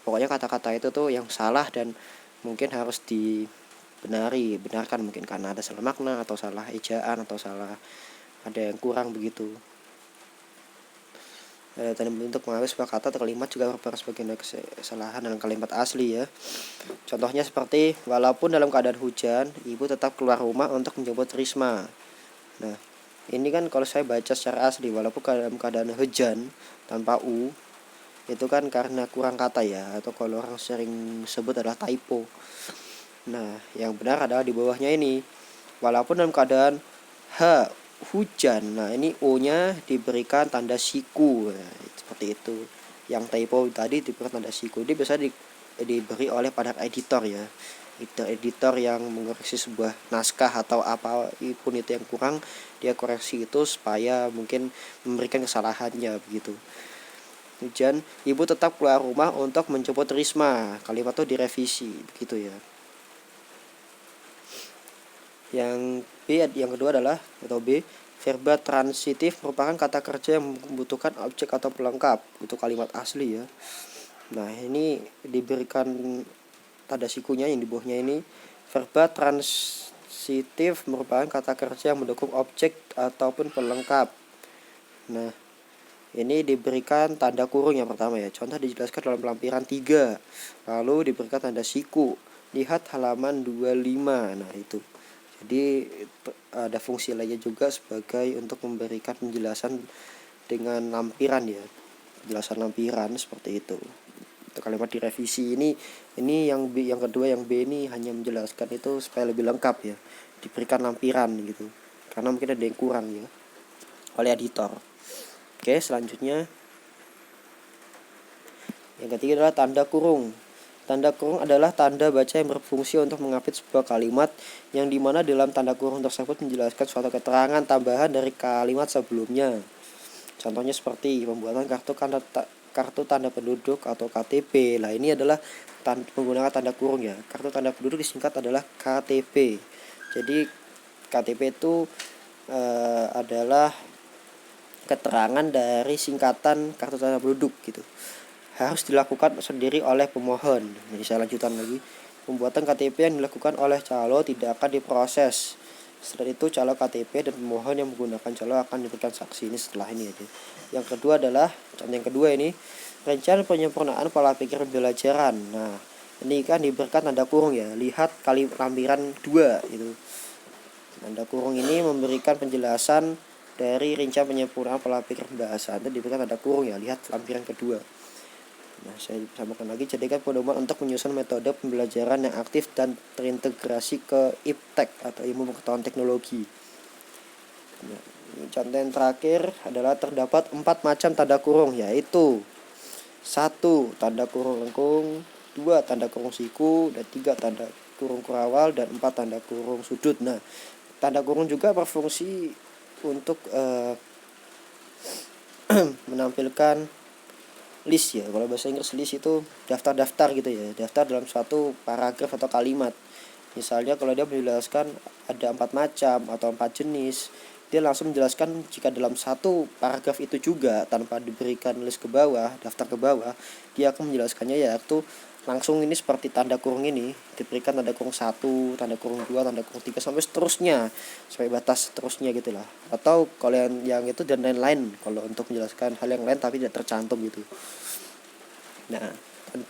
kata-kata itu tuh yang salah dan mungkin harus benarkan mungkin karena ada salah makna atau salah ejaan atau salah ada yang kurang begitu. Dan untuk mengambil sebuah kata atau kalimat juga berperan sebagai kesalahan dalam kalimat asli ya. Contohnya seperti walaupun dalam keadaan hujan, ibu tetap keluar rumah untuk menjemput Risma. Nah, ini kan kalau saya baca secara asli, walaupun dalam keadaan hujan tanpa u, itu kan karena kurang kata ya, atau kalau orang sering sebut adalah typo. Nah, yang benar adalah di bawahnya ini. Walaupun dalam keadaan hujan. Nah, ini O-nya diberikan tanda siku. Nah, seperti itu. Yang typo tadi diberikan tanda siku. Ini biasa diberi oleh pada editor ya. Editor yang mengoreksi sebuah naskah atau apapun itu yang kurang, dia koreksi itu supaya mungkin memberikan kesalahannya begitu. Hujan, ibu tetap keluar rumah untuk menjemput Risma. Kalimat itu direvisi begitu ya. Yang kedua adalah atau B, verba transitif merupakan kata kerja yang membutuhkan objek atau pelengkap untuk kalimat asli ya. Nah, ini diberikan tanda sikunya yang di bawahnya ini. Verba transitif merupakan kata kerja yang mendukung objek ataupun pelengkap. Nah, ini diberikan tanda kurung yang pertama ya. Contoh dijelaskan dalam lampiran 3. Lalu diberikan tanda siku. Lihat halaman 25. Nah, itu. Jadi ada fungsi lainnya juga sebagai untuk memberikan penjelasan dengan lampiran ya. Penjelasan lampiran seperti itu. Untuk kalimat direvisi ini yang B, yang kedua yang B ini hanya menjelaskan itu supaya lebih lengkap ya. Diberikan lampiran gitu. Karena mungkin ada yang kurang ya oleh editor. Oke, selanjutnya yang ketiga adalah tanda kurung. Tanda kurung adalah tanda baca yang berfungsi untuk mengapit sebuah kalimat yang dimana dalam tanda kurung tersebut menjelaskan suatu keterangan tambahan dari kalimat sebelumnya. Contohnya seperti pembuatan kartu tanda penduduk atau KTP. Nah, ini adalah menggunakan tanda kurung ya. Kartu tanda penduduk disingkat adalah KTP. Jadi KTP itu adalah keterangan dari singkatan kartu tanda penduduk gitu. Harus dilakukan sendiri oleh pemohon. Jadi saya lanjutkan lagi. Pembuatan KTP yang dilakukan oleh calo tidak akan diproses. Setelah itu calo KTP dan pemohon yang menggunakan calo akan diberikan saksi. Ini setelah ini aja. Yang kedua adalah contoh yang kedua ini rencana penyempurnaan pola pikir pembelajaran. Nah, ini kan diberikan tanda kurung ya. Lihat lampiran 2 gitu. Tanda kurung ini memberikan penjelasan dari rincian penyempurnaan pola pikir pembahasan. Itu diberikan tanda kurung ya. Lihat lampiran kedua. Nah, saya samakan lagi, jadikan pedoman untuk menyusun metode pembelajaran yang aktif dan terintegrasi ke IPTEK atau ilmu pengetahuan teknologi. Nah, contoh yang terakhir adalah terdapat 4 macam tanda kurung, yaitu 1. Tanda kurung lengkung, 2. Tanda kurung siku, dan 3. Tanda kurung kurawal, dan 4. Tanda kurung sudut. Nah, tanda kurung juga berfungsi untuk menampilkan list ya. Kalau bahasa Inggris list itu daftar-daftar gitu ya, daftar dalam suatu paragraf atau kalimat. Misalnya kalau dia menjelaskan ada 4 macam atau 4 jenis, dia langsung menjelaskan jika dalam satu paragraf itu juga tanpa diberikan list ke bawah, daftar ke bawah, dia akan menjelaskannya yaitu langsung ini seperti tanda kurung ini, diberikan tanda kurung 1, tanda kurung 2, tanda kurung 3 sampai seterusnya, sampai batas seterusnya gitulah. Atau kalau yang itu dan lain-lain kalau untuk menjelaskan hal yang lain tapi tidak tercantum gitu. Nah,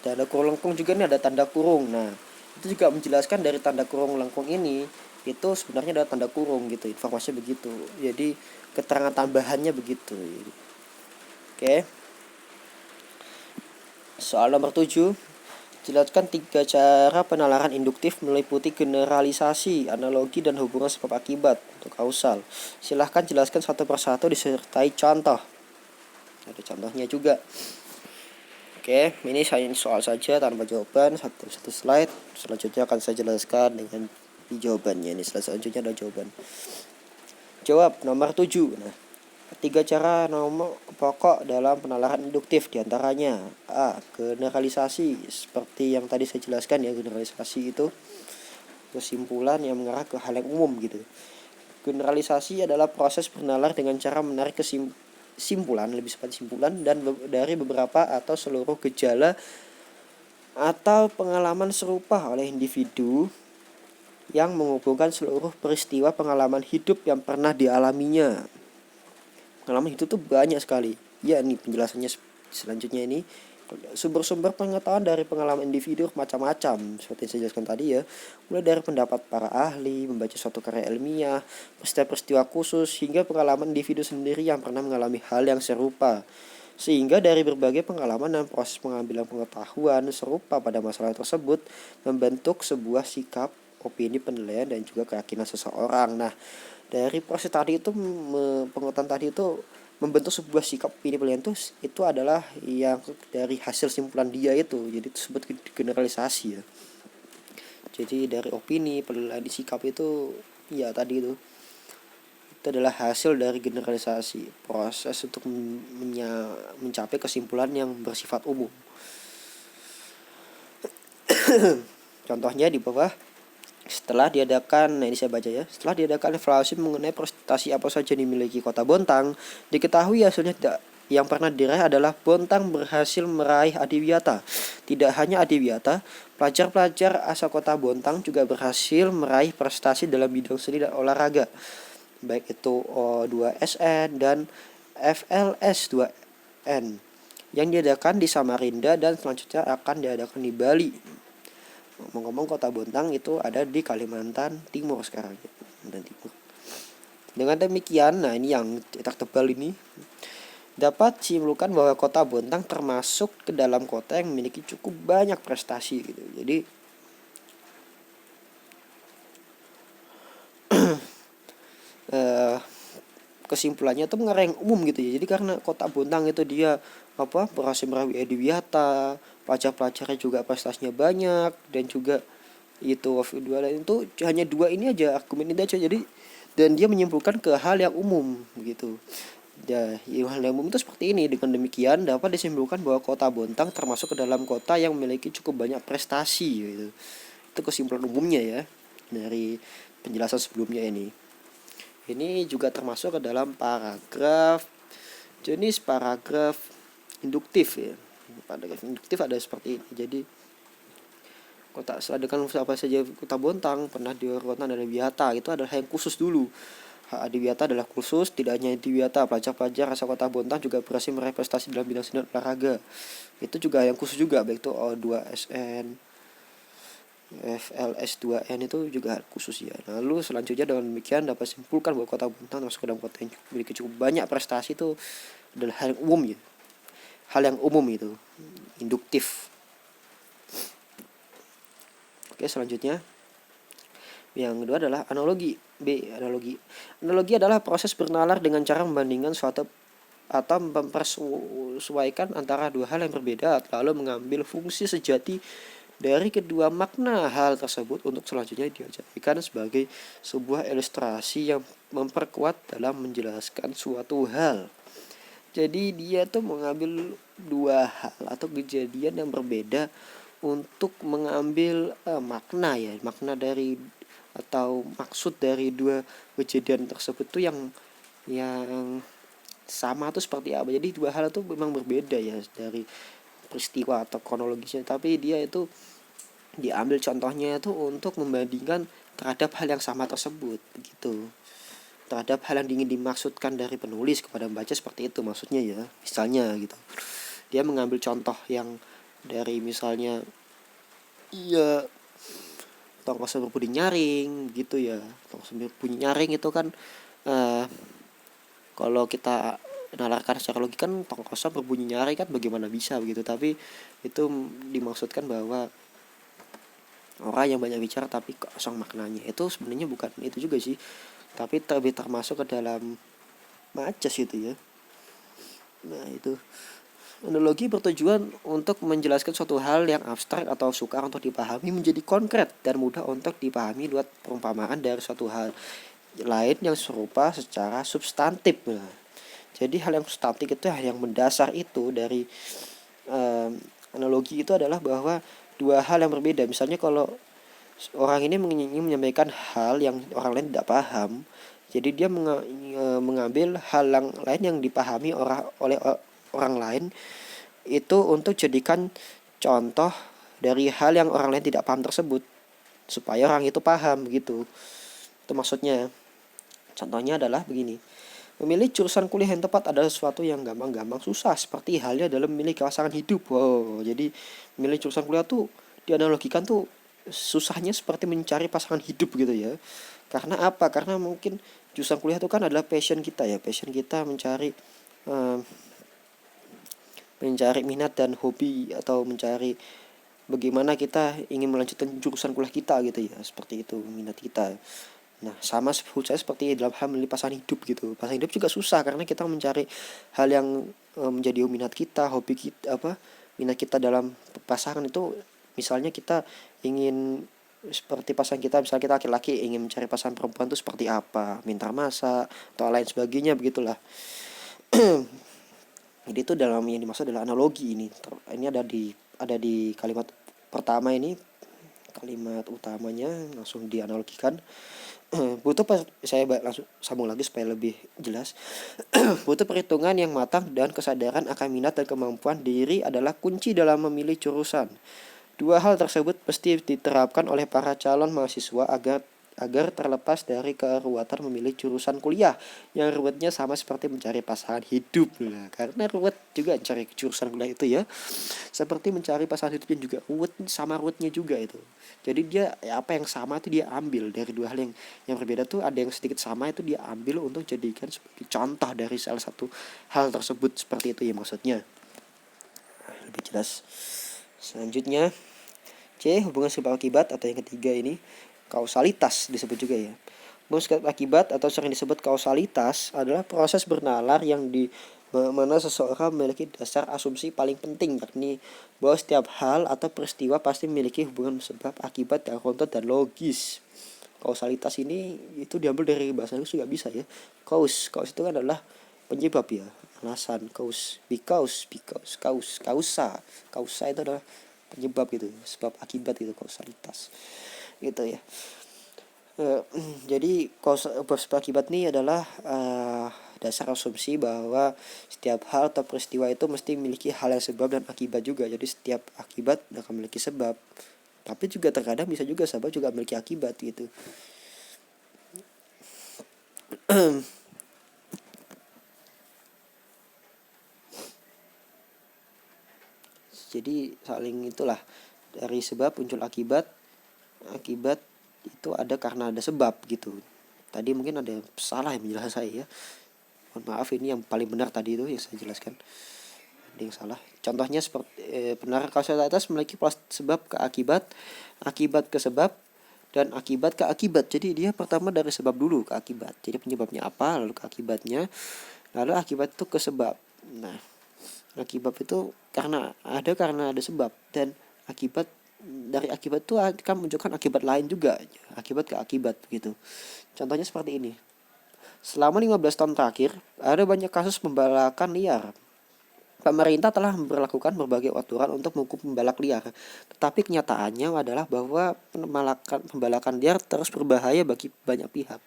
tanda kurung lengkung juga nih ada tanda kurung. Nah, itu juga menjelaskan dari tanda kurung lengkung ini itu sebenarnya ada tanda kurung gitu, informasinya begitu. Jadi keterangan tambahannya begitu. Oke. Soal nomor 7. Jelaskan 3 cara penalaran induktif meliputi generalisasi, analogi, dan hubungan sebab akibat untuk kausal. Silahkan jelaskan satu persatu disertai contoh. Ada contohnya juga. Oke, ini saya soal saja tanpa jawaban, satu slide. Selanjutnya akan saya jelaskan dengan jawabannya. Ini slide selanjutnya adalah jawaban. Jawab nomor 7. Nah, 3 cara nomor pokok dalam penalaran induktif, diantaranya A. Generalisasi, seperti yang tadi saya jelaskan ya. Generalisasi itu kesimpulan yang mengarah ke hal yang umum gitu. Generalisasi adalah proses bernalar dengan cara menarik kesimpulan, lebih cepat simpulan dan dari beberapa atau seluruh gejala atau pengalaman serupa oleh individu yang menghubungkan seluruh peristiwa pengalaman hidup yang pernah dialaminya. Pengalaman hidup tuh banyak sekali. Ya, ini penjelasannya selanjutnya ini. Sumber-sumber pengetahuan dari pengalaman individu macam-macam, seperti yang saya jelaskan tadi ya. Mulai dari pendapat para ahli, membaca suatu karya ilmiah, peristiwa khusus, hingga pengalaman individu sendiri yang pernah mengalami hal yang serupa. Sehingga dari berbagai pengalaman dan proses pengambilan pengetahuan serupa pada masalah tersebut membentuk sebuah sikap, opini, penilaian, dan juga keyakinan seseorang. Nah, dari proses tadi itu, pengetahuan tadi itu membentuk sebuah sikap, opini, penilaian itu adalah yang dari hasil simpulan dia itu. Jadi itu disebut generalisasi ya. Jadi dari opini, penilaian, sikap itu ya tadi itu adalah hasil dari generalisasi, proses untuk mencapai kesimpulan yang bersifat umum. Contohnya di bawah. Setelah diadakan, nah ini saya baca ya. Setelah diadakan evaluasi mengenai prestasi apa saja yang dimiliki Kota Bontang, diketahui hasilnya yang pernah diraih adalah Bontang berhasil meraih adiwiyata. Tidak hanya adiwiyata, pelajar-pelajar asal Kota Bontang juga berhasil meraih prestasi dalam bidang seni dan olahraga, baik itu O2SN dan FLS2N yang diadakan di Samarinda dan selanjutnya akan diadakan di Bali. Ngomong-ngomong, Kota Bontang itu ada di Kalimantan Timur sekarang, Kalimantan Timur. Dengan demikian, nah ini yang cetak tebal ini dapat simpulkan bahwa Kota Bontang termasuk ke dalam kota yang memiliki cukup banyak prestasi gitu. Jadi kesimpulannya itu mengarah yang umum gitu ya. Jadi karena Kota Bontang itu dia berhasil meraih adiwiyata, pelajar-pelajarnya juga prestasinya banyak, dan juga itu dua lain itu hanya dua ini aja, argumen ini aja. Jadi dan dia menyimpulkan ke hal yang umum gitu. Ya, hal yang umum itu seperti ini. Dengan demikian dapat disimpulkan bahwa Kota Bontang termasuk ke dalam kota yang memiliki cukup banyak prestasi gitu. Itu kesimpulan umumnya ya dari penjelasan sebelumnya ini. Ini juga termasuk ke dalam paragraf, jenis paragraf induktif ya. Paragraf induktif ada seperti ini. Jadi kota seladakan apa saja Kota Bontang pernah dilakukan dari Adiwiyata, itu adalah yang khusus dulu. Adiwiyata adalah khusus, tidak hanya Adiwiyata, pelajar-pelajar asal Kota Bontang juga berhasil meraih prestasi dalam bidang seni dan olahraga. Itu juga yang khusus juga, baik itu O2SN, FLS2N itu juga khusus ya. Lalu selanjutnya dengan demikian dapat simpulkan bahwa Kota Bontang termasuk dalam kota yang memiliki cukup banyak prestasi, itu adalah hal yang umum ya. Hal yang umum itu, induktif. Oke, selanjutnya yang kedua adalah analogi. B. Analogi. Analogi adalah proses bernalar dengan cara membandingkan suatu atau mempersesuaikan antara dua hal yang berbeda, lalu mengambil fungsi sejati dari kedua makna hal tersebut untuk selanjutnya dijadikan sebagai sebuah ilustrasi yang memperkuat dalam menjelaskan suatu hal. Jadi dia tuh mengambil dua hal atau kejadian yang berbeda untuk mengambil makna dari atau maksud dari dua kejadian tersebut tuh yang sama tuh seperti apa. Jadi dua hal itu memang berbeda ya dari peristiwa atau kronologisnya, tapi dia itu diambil contohnya itu untuk membandingkan terhadap hal yang sama tersebut gitu, terhadap hal yang ingin dimaksudkan dari penulis kepada pembaca, seperti itu maksudnya ya. Misalnya gitu, dia mengambil contoh yang dari misalnya tong kosong berbunyi nyaring gitu ya. Tong kosong berbunyi nyaring itu kan kalau kita nalarkan secara logika kan tong kosong berbunyi nyaring kan bagaimana bisa begitu, tapi itu dimaksudkan bahwa orang yang banyak bicara tapi kosong maknanya. Itu sebenarnya bukan itu juga sih, tapi termasuk ke dalam majas itu ya. Nah itu Analogi bertujuan untuk menjelaskan suatu hal yang abstrak atau sukar untuk dipahami menjadi konkret dan mudah untuk dipahami lewat perumpamaan dari suatu hal lain yang serupa secara substantif. Nah, jadi hal yang substantif itu hal yang mendasar itu dari analogi itu adalah bahwa dua hal yang berbeda. Misalnya kalau orang ini ingin menyampaikan hal yang orang lain tidak paham, jadi dia mengambil hal yang lain yang dipahami oleh orang lain itu untuk jadikan contoh dari hal yang orang lain tidak paham tersebut supaya orang itu paham gitu. Itu maksudnya. Contohnya adalah begini. Memilih jurusan kuliah yang tepat adalah sesuatu yang gampang-gampang susah, seperti halnya dalam memilih pasangan hidup. Wow, jadi memilih jurusan kuliah tuh dianalogikan tuh susahnya seperti mencari pasangan hidup gitu ya. Karena apa? Karena mungkin jurusan kuliah itu kan adalah passion kita ya, passion kita mencari minat dan hobi, atau mencari bagaimana kita ingin melanjutkan jurusan kuliah kita gitu ya, seperti itu minat kita. Nah, sama saya seperti dalam hal memilih pasangan hidup gitu. Pasangan hidup juga susah karena kita mencari hal yang menjadi minat kita, hobi kita, minat kita dalam pasangan itu. Misalnya kita ingin seperti pasangan kita, misalnya kita laki-laki ingin mencari pasangan perempuan itu seperti apa, minta masak atau lain sebagainya begitulah. Jadi itu dalam yang dimaksud adalah analogi ini. Ini ada di kalimat pertama ini, kalimat utamanya langsung dianalogikan. Saya langsung sambung lagi supaya lebih jelas. Butuh perhitungan yang matang dan kesadaran akan minat dan kemampuan diri adalah kunci dalam memilih jurusan. Dua hal tersebut pasti diterapkan oleh para calon mahasiswa agar terlepas dari keruwetan memilih jurusan kuliah yang ruwetnya sama seperti mencari pasangan hidup. Nah, karena ruwet juga mencari jurusan kuliah itu ya, seperti mencari pasangan hidupnya juga ruwet, sama ruwetnya juga itu. Jadi dia apa yang sama itu dia ambil dari dua hal yang berbeda tuh, ada yang sedikit sama itu dia ambil untuk jadikan sebagai contoh dari salah satu hal tersebut, seperti itu ya maksudnya. Lebih jelas. Selanjutnya C, hubungan sebab akibat atau yang ketiga ini kausalitas disebut juga ya. Hubungan sebab akibat atau sering disebut kausalitas adalah proses bernalar yang di mana seseorang memiliki dasar asumsi paling penting, yakni bahwa setiap hal atau peristiwa pasti memiliki hubungan sebab akibat yang runtut dan logis. Kausalitas ini itu diambil dari bahasa Inggris juga bisa ya. Cause itu kan adalah penyebab ya, alasan. Cause, because, kausa itu adalah penyebab gitu, sebab akibat gitu, kausalitas gitu ya. Jadi sebab akibat ini adalah dasar asumsi bahwa setiap hal atau peristiwa itu mesti memiliki hal yang sebab dan akibat juga. Jadi setiap akibat akan memiliki sebab, tapi juga terkadang bisa juga sebab juga memiliki akibat gitu. Jadi saling itulah, dari sebab muncul akibat itu ada karena ada sebab gitu. Tadi mungkin ada yang salah yang menjelaskan saya ya, mohon maaf. Ini yang paling benar tadi itu yang saya jelaskan, ada yang salah. Contohnya seperti benar kausalitas memiliki pola sebab ke akibat ke sebab, dan akibat ke akibat. Jadi dia pertama dari sebab dulu ke akibat. Jadi penyebabnya apa, lalu ke akibatnya, lalu akibat itu ke sebab. Nah, akibat itu karena ada sebab, dan akibat dari akibat itu akan menunjukkan akibat lain juga, akibat ke akibat gitu. Contohnya seperti ini. Selama 15 tahun terakhir ada banyak kasus pembalakan liar. Pemerintah telah memperlakukan berbagai aturan untuk menghukum pembalak liar, tetapi kenyataannya adalah bahwa pembalakan liar terus berbahaya bagi banyak pihak.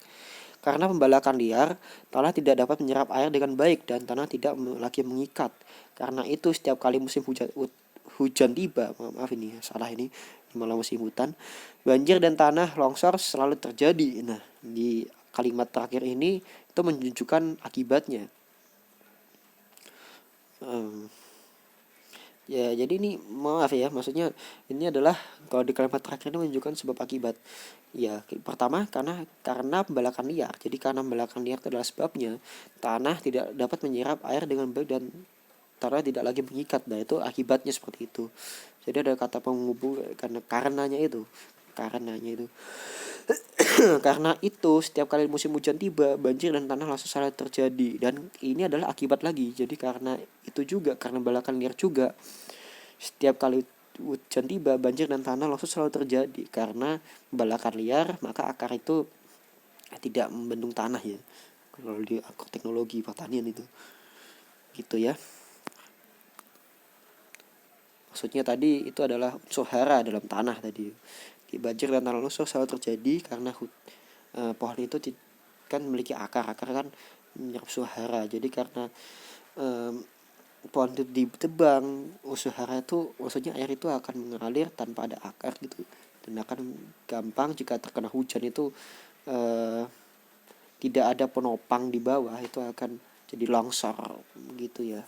Karena pembalakan liar, tanah tidak dapat menyerap air dengan baik dan tanah tidak lagi mengikat. Karena itu setiap kali musim hujan tiba, maaf ini salah ini malah musim hutan, banjir dan tanah longsor selalu terjadi. Nah, di kalimat terakhir ini itu menunjukkan akibatnya. Ya, jadi ini maaf ya, maksudnya ini adalah kalau di kalimat terakhir ini menunjukkan sebab akibat. Ya, pertama karena pembalakan liar. Jadi karena pembalakan liar itu adalah sebabnya tanah tidak dapat menyerap air dengan baik dan tanah tidak lagi mengikat. Nah, itu akibatnya seperti itu. Jadi ada kata penghubung karenanya itu. Karena itu setiap kali musim hujan tiba, banjir dan tanah longsor selalu terjadi, dan ini adalah akibat lagi. Jadi karena itu juga, karena balakan liar juga, setiap kali hujan tiba, banjir dan tanah longsor selalu terjadi karena balakan liar, maka akar itu tidak membendung tanah ya. Kalau di teknologi pertanian itu gitu ya. Maksudnya tadi itu adalah unsur hara dalam tanah tadi. Banjir dan tanah longsor selalu terjadi karena pohon itu kan memiliki akar kan menyerap unsur hara. Jadi karena pohon itu ditebang, unsur hara itu, maksudnya air itu akan mengalir tanpa ada akar gitu, dan akan gampang jika terkena hujan itu tidak ada penopang di bawah, itu akan jadi longsor gitu ya.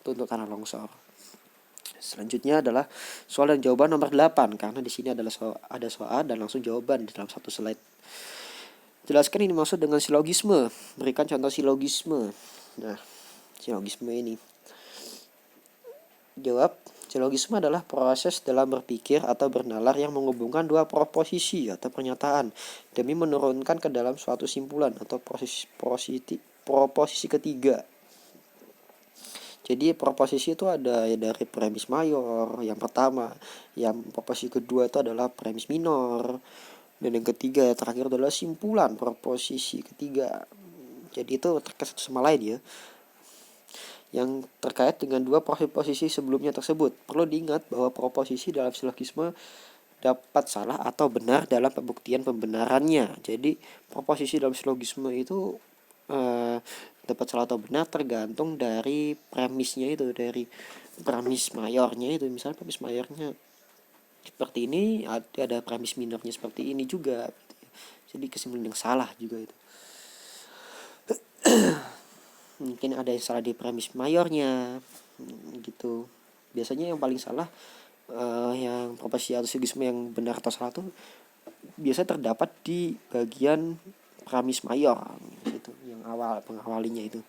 Itu untuk tanah longsor. Selanjutnya adalah soal dan jawaban nomor 8, karena di sini adalah ada soal dan langsung jawaban di dalam satu slide. Jelaskan ini maksud dengan silogisme. Berikan contoh silogisme. Nah, silogisme ini. Jawab, silogisme adalah proses dalam berpikir atau bernalar yang menghubungkan dua proposisi atau pernyataan demi menurunkan ke dalam suatu simpulan atau proposisi ketiga. Jadi proposisi itu ada ya dari premis mayor yang pertama, yang proposisi kedua itu adalah premis minor, dan yang ketiga terakhir adalah simpulan proposisi ketiga. Jadi itu terkait satu sama lain ya, yang terkait dengan dua proposisi sebelumnya tersebut. Perlu diingat bahwa proposisi dalam silogisme dapat salah atau benar dalam pembuktian pembenarannya. Jadi proposisi dalam silogisme itu dapat salah atau benar tergantung dari premisnya itu, dari premis mayornya itu. Misalnya premis mayornya seperti ini, ada premis minornya seperti ini juga. Jadi kesimpulan yang salah juga itu. Mungkin ada yang salah di premis mayornya gitu. Biasanya yang paling salah yang proposisi atau silogisme yang benar atau salah tuh biasa terdapat di bagian premis mayor gitu, yang awal pengawalinya itu.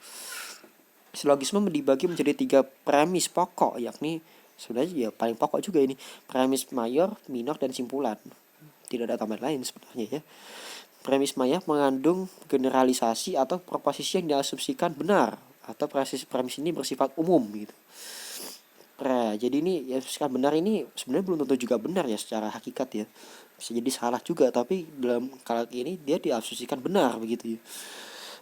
Silogisme dibagi menjadi 3 premis pokok, yakni sebenarnya ya paling pokok juga ini, premis mayor, minor, dan simpulan. Tidak ada tambahan lain sebenarnya ya. Premis mayor mengandung generalisasi atau proposisi yang diasumsikan benar, atau premis ini bersifat umum gitu. Jadi ini ya benar ini sebenarnya belum tentu juga benar ya secara hakikat ya. Bisa jadi salah juga, tapi dalam kali ini dia diasumsikan benar begitu ya.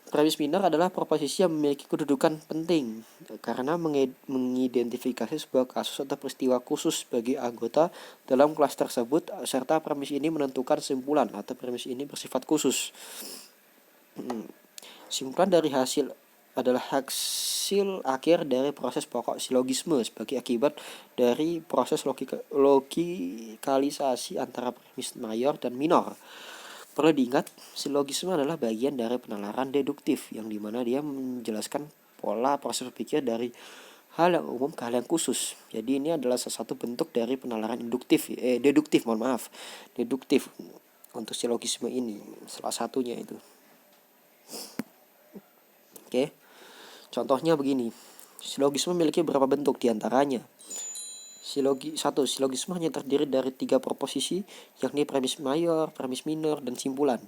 Premis minor adalah proposisi yang memiliki kedudukan penting karena mengidentifikasi sebuah kasus atau peristiwa khusus bagi anggota dalam kelas tersebut, serta premis ini menentukan kesimpulan atau premis ini bersifat khusus. Simpulan dari hasil adalah hasil akhir dari proses pokok silogisme sebagai akibat dari proses logikalisasi antara premis mayor dan minor. Perlu diingat, silogisme adalah bagian dari penalaran deduktif, yang dimana dia menjelaskan pola proses berpikir dari hal yang umum ke hal yang khusus. Jadi ini adalah salah satu bentuk dari penalaran deduktif untuk silogisme ini, salah satunya itu. Oke. Contohnya begini, silogisme memiliki beberapa bentuk diantaranya. Silogisme hanya terdiri dari 3 proposisi, yakni premis mayor, premis minor, dan simpulan.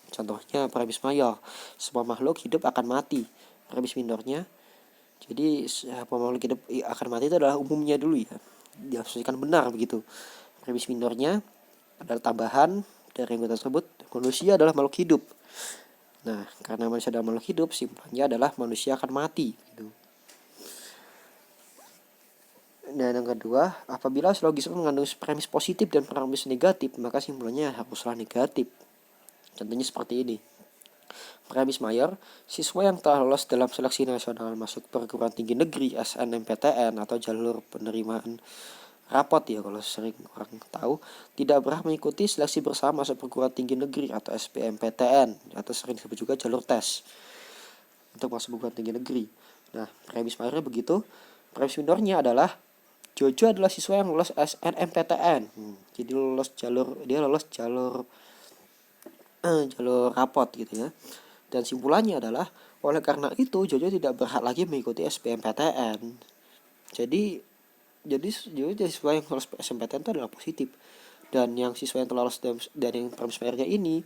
Contohnya premis mayor, semua makhluk hidup akan mati. Premis minornya, jadi semua makhluk hidup akan mati itu adalah umumnya dulu ya, diasumsikan benar begitu. Premis minornya adalah tambahan dari anggota tersebut, manusia adalah makhluk hidup. Nah, karena manusia adalah makhluk hidup, simpulannya adalah manusia akan mati gitu. Dan yang kedua, apabila silogisme mengandung premis positif dan premis negatif, maka simpulannya haruslah negatif. Contohnya seperti ini. Premis mayor, siswa yang telah lolos dalam seleksi nasional masuk perguruan tinggi negeri SNMPTN atau jalur penerimaan rapot ya kalau sering orang tahu, tidak berhak mengikuti seleksi bersama masuk perguruan tinggi negeri atau SBMPTN, atau sering disebut juga jalur tes untuk masuk perguruan tinggi negeri. Nah, premis mayornya begitu. Premis minornya adalah Jojo adalah siswa yang lolos SNMPTN. Jadi dia lolos jalur rapot gitu ya. Dan simpulannya adalah oleh karena itu Jojo tidak berhak lagi mengikuti SBMPTN. Jadi siswa yang lolos SNMPTN itu adalah positif. Dan yang siswa yang telah lolos dan yang premis mayornya ini,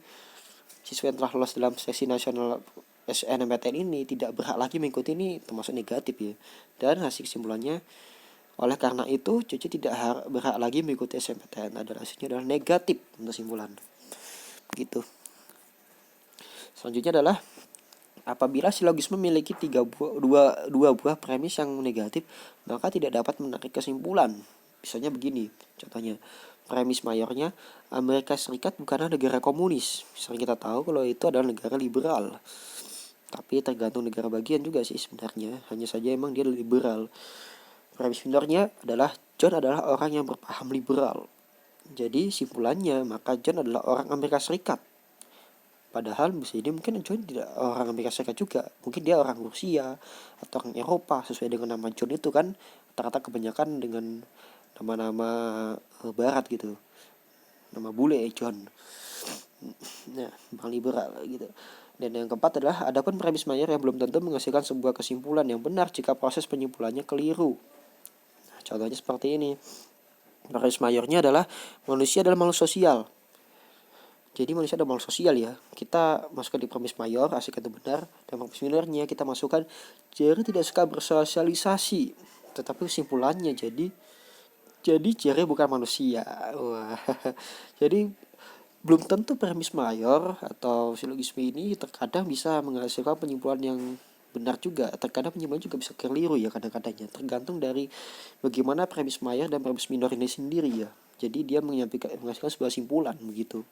siswa yang telah lolos dalam seleksi nasional SNMPTN ini tidak berhak lagi mengikuti ini, termasuk negatif ya. Dan hasil kesimpulannya, oleh karena itu Cucu tidak berhak lagi mengikuti SNMPTN. Adalah hasilnya adalah negatif untuk kesimpulan. Gitu. Selanjutnya adalah apabila silogisme memiliki dua buah premis yang negatif, maka tidak dapat menarik kesimpulan. Misalnya begini, contohnya premis mayornya Amerika Serikat bukanlah negara komunis. Sering kita tahu kalau itu adalah negara liberal. Tapi tergantung negara bagian juga sih sebenarnya. Hanya saja emang dia liberal. Premis minornya adalah John adalah orang yang berpaham liberal. Jadi simpulannya maka John adalah orang Amerika Serikat. Padahal bisa jadi mungkin John tidak orang Amerika Serikat juga. Mungkin dia orang Rusia atau orang Eropa sesuai dengan nama John itu kan. Rata-rata kebanyakan dengan nama-nama barat gitu. Nama bule John. Nah, orang liberal gitu. Dan yang keempat adalah adapun premis mayor yang belum tentu menghasilkan sebuah kesimpulan yang benar jika proses penyimpulannya keliru. Nah, contohnya seperti ini. Premis mayornya adalah manusia adalah makhluk sosial. Jadi manusia ada makhluk sosial ya. Kita masukkan di premis mayor, asik itu benar. Dan premis minornya kita masukkan Jerry tidak suka bersosialisasi. Tetapi kesimpulannya jadi Jerry bukan manusia. Wah. Jadi belum tentu premis mayor atau silogisme ini terkadang bisa menghasilkan penyimpulan yang benar juga. Terkadang penyimpulan juga bisa keliru ya kadang-kadangnya. Tergantung dari bagaimana premis mayor dan premis minor ini sendiri ya. Jadi dia menghasilkan sebuah simpulan begitu.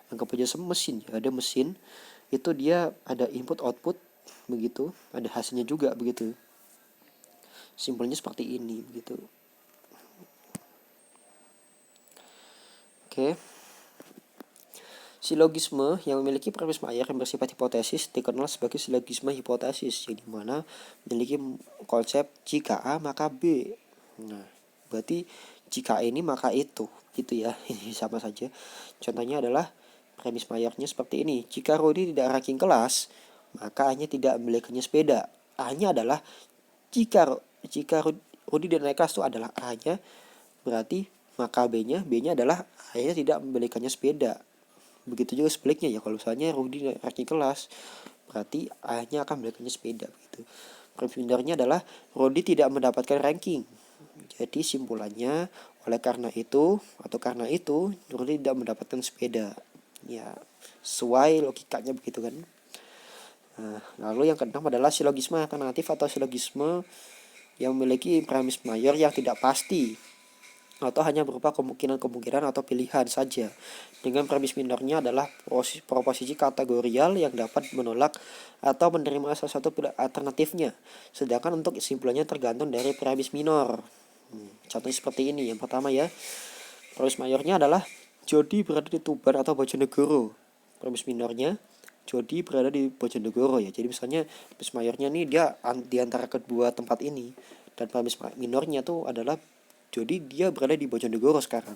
Anggap aja sama mesin ya, ada mesin itu dia ada input output begitu, ada hasilnya juga begitu. Simpelnya seperti ini begitu. Oke. Silogisme yang memiliki premis mayor yang bersifat hipotesis dikenal sebagai silogisme hipotesis, yang dimana memiliki konsep jika A maka B. Nah, berarti jika ini maka itu, gitu ya. Ini sama saja. Contohnya adalah premis mayornya seperti ini. Jika Rudy tidak ranking kelas, maka A-nya tidak membelikannya sepeda. A-nya adalah jika Rudy tidak naik kelas itu adalah A-nya, berarti maka B-nya adalah A-nya tidak membelikannya sepeda. Begitu juga sebaliknya ya, kalau misalnya Rudy ranking kelas, berarti A-nya akan membelikannya sepeda begitu. Premis minornya adalah Rudy tidak mendapatkan ranking. Jadi simpulannya oleh karena itu Rudy tidak mendapatkan sepeda. Ya, sesuai logikanya begitu kan. Nah, lalu yang keenam adalah silogisme alternatif atau silogisme yang memiliki premis mayor yang tidak pasti atau hanya berupa kemungkinan atau pilihan saja. Dengan premis minornya adalah proposisi kategorial yang dapat menolak atau menerima salah satu alternatifnya. Sedangkan untuk kesimpulannya tergantung dari premis minor. Contohnya seperti ini. Yang pertama ya, premis mayornya adalah Jody berada di Tuban atau Bojonegoro. Premis minornya Jody berada di Bojonegoro ya. Jadi misalnya premis mayornya nih dia di antara kedua tempat ini, dan premis minornya tuh adalah Jody dia berada di Bojonegoro sekarang.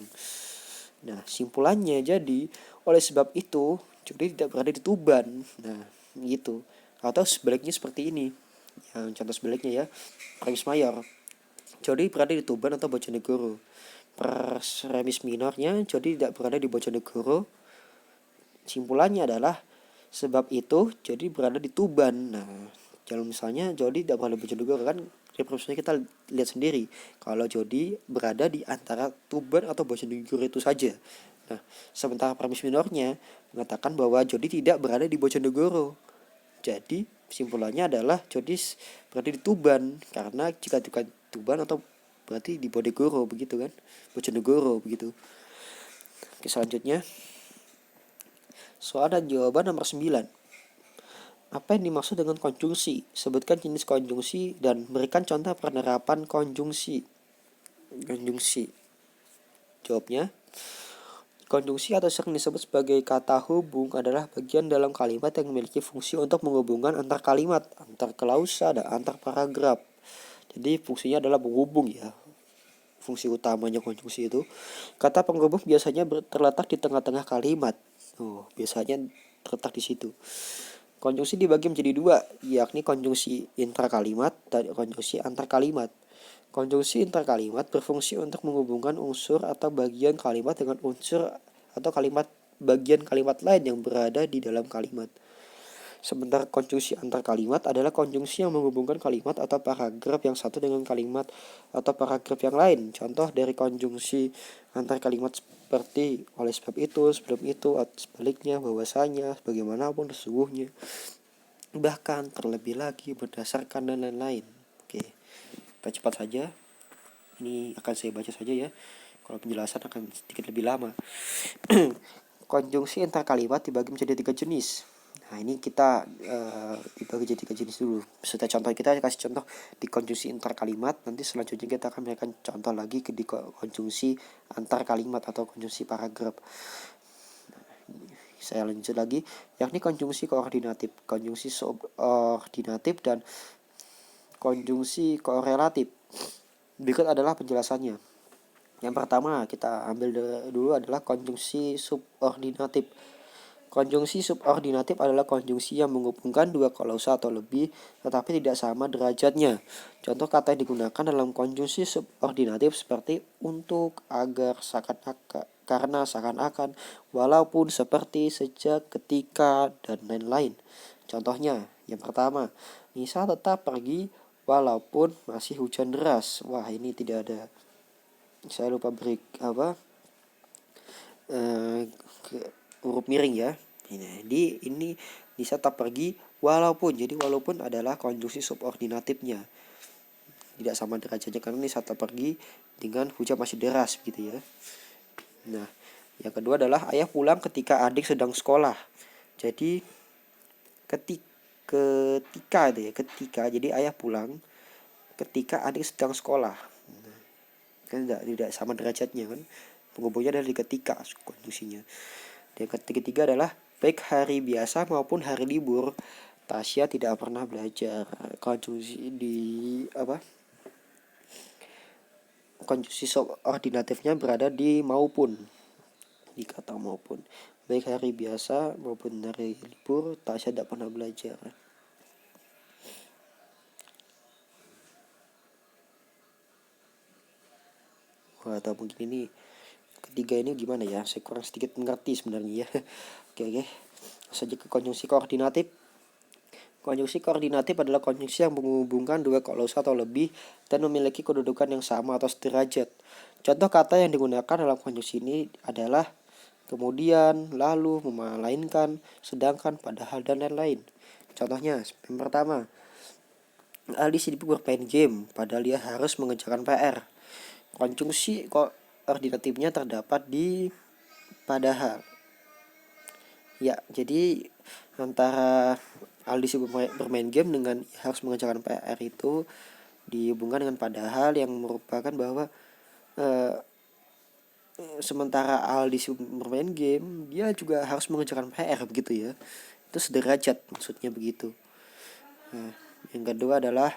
Nah, simpulannya jadi oleh sebab itu Jody tidak berada di Tuban. Nah, gitu. Atau sebaliknya seperti ini. Yang contoh sebaliknya ya, premis mayor Jody berada di Tuban atau Bojonegoro. Premis minornya Jody tidak berada di Bojonegoro. Simpulannya adalah sebab itu Jody berada di Tuban. Nah, kalau misalnya Jody tidak berada di Bojonegoro kan premisnya kita lihat sendiri kalau Jody berada di antara Tuban atau Bojonegoro itu saja. Nah, sementara premis minornya mengatakan bahwa Jody tidak berada di Bojonegoro. Jadi simpulannya adalah Jody berada di Tuban, karena jika bukan Tuban atau berarti di Bojonegoro begitu kan, Bojonegoro begitu. Oke, selanjutnya soal dan jawaban nomor 9. Apa yang dimaksud dengan konjungsi? Sebutkan jenis konjungsi dan berikan contoh penerapan konjungsi. Jawabnya, konjungsi atau sering disebut sebagai kata hubung adalah bagian dalam kalimat yang memiliki fungsi untuk menghubungkan antar kalimat, antar klausa, dan antar paragraf. Jadi fungsinya adalah menghubung ya. Fungsi utamanya konjungsi itu. Kata penghubung biasanya terletak di tengah-tengah kalimat. Biasanya terletak di situ. Konjungsi dibagi menjadi dua, yakni konjungsi intra kalimat dan konjungsi antar kalimat. Konjungsi interkalimat berfungsi untuk menghubungkan unsur atau bagian kalimat dengan unsur atau kalimat bagian kalimat lain yang berada di dalam kalimat. Sementara konjungsi antar kalimat adalah konjungsi yang menghubungkan kalimat atau paragraf yang satu dengan kalimat atau paragraf yang lain. Contoh dari konjungsi antar kalimat seperti oleh sebab itu, sebelum itu, atau sebaliknya, bahwasanya, bagaimanapun, sesungguhnya, bahkan, terlebih lagi, berdasarkan, dan lain-lain. Oke, kita cepat saja. Ini akan saya baca saja ya. Kalau penjelasan akan sedikit lebih lama. Konjungsi antar kalimat dibagi menjadi 3 jenis. Nah, ini kita dibagi jadi 3 jenis dulu. Beserta contoh, kita kasih contoh di konjungsi antar kalimat. Nanti selanjutnya kita akan memberikan contoh lagi di konjungsi antar kalimat atau konjungsi paragraf. Saya lanjut lagi, yakni konjungsi koordinatif, konjungsi subordinatif, dan konjungsi korelatif. Berikut adalah penjelasannya. Yang pertama kita ambil dulu adalah konjungsi subordinatif. Konjungsi subordinatif adalah konjungsi yang menghubungkan dua klausa atau lebih tetapi tidak sama derajatnya. Contoh kata yang digunakan dalam konjungsi subordinatif seperti untuk, agar, seakan-akan, karena, seakan-akan, walaupun, seperti, sejak, ketika, dan lain-lain. Contohnya, yang pertama, Nisa tetap pergi walaupun masih hujan deras. Wah, ini tidak ada, saya lupa beri huruf miring ya. Ini Nisa tetap pergi walaupun. Jadi walaupun adalah konjungsi subordinatifnya. Tidak sama derajatnya karena Nisa tetap pergi dengan hujan masih deras begitu ya. Nah, yang kedua adalah ayah pulang ketika adik sedang sekolah. Jadi ketika itu ya, ketika. Jadi ayah pulang ketika adik sedang sekolah. Kan tidak sama derajatnya kan. Penghubungnya adalah di ketika konjungsinya. Dan ketiga adalah baik hari biasa maupun hari libur, Tasya tidak pernah belajar. Konjungsi konjungsi subordinatifnya berada di maupun, di kata maupun. Baik hari biasa maupun hari libur, Tasya tidak pernah belajar. Wah, atau mungkin ini ketiga ini gimana ya? Saya kurang sedikit mengerti sebenarnya ya. Oke. Saja ke konjungsi koordinatif. Konjungsi koordinatif adalah konjungsi yang menghubungkan dua klausa atau lebih dan memiliki kedudukan yang sama atau sederajat. Contoh kata yang digunakan dalam konjungsi ini adalah kemudian, lalu, melainkan, sedangkan, padahal, dan lain-lain. Contohnya, yang pertama, Ali sibuk bermain game, padahal dia harus mengerjakan PR. Konjungsi koordinatifnya terdapat di padahal. Ya, jadi antara Aldi sibuk bermain game dengan harus mengerjakan PR itu dihubungkan dengan padahal yang merupakan bahwa sementara Aldi sibuk bermain game, dia juga harus mengerjakan PR begitu ya. Itu sederajat maksudnya begitu. Nah, yang kedua adalah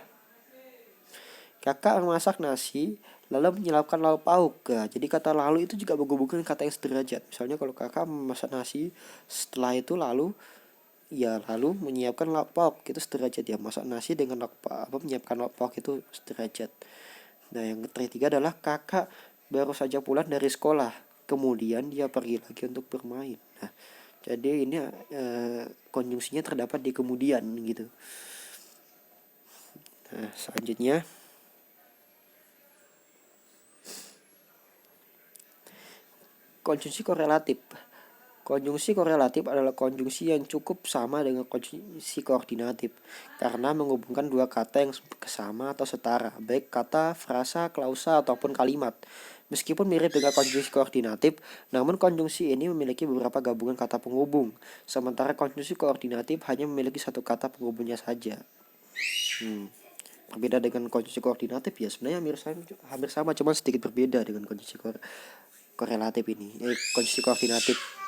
kakak memasak nasi lalu menyelapkan lauk pauk. Nah, jadi kata lalu itu juga menghubungkan kata yang sederajat. Misalnya kalau kakak memasak nasi, setelah itu lalu menyiapkan lauk pauk, itu sederajat ya. Masak nasi dengan menyiapkan lauk pauk itu sederajat. Nah, yang ketiga adalah kakak baru saja pulang dari sekolah, kemudian dia pergi lagi untuk bermain. Nah, jadi ini konjungsinya terdapat di kemudian gitu. Nah, selanjutnya konjungsi korelatif. Konjungsi korelatif adalah konjungsi yang cukup sama dengan konjungsi koordinatif karena menghubungkan dua kata yang sama atau setara, baik kata, frasa, klausa, ataupun kalimat. Meskipun mirip dengan konjungsi koordinatif, namun konjungsi ini memiliki beberapa gabungan kata penghubung, sementara konjungsi koordinatif hanya memiliki satu kata penghubungnya saja. Berbeda dengan konjungsi koordinatif ya sebenarnya hampir sama, cuma sedikit berbeda dengan konjungsi korelatif ini, konjungsi koordinatif.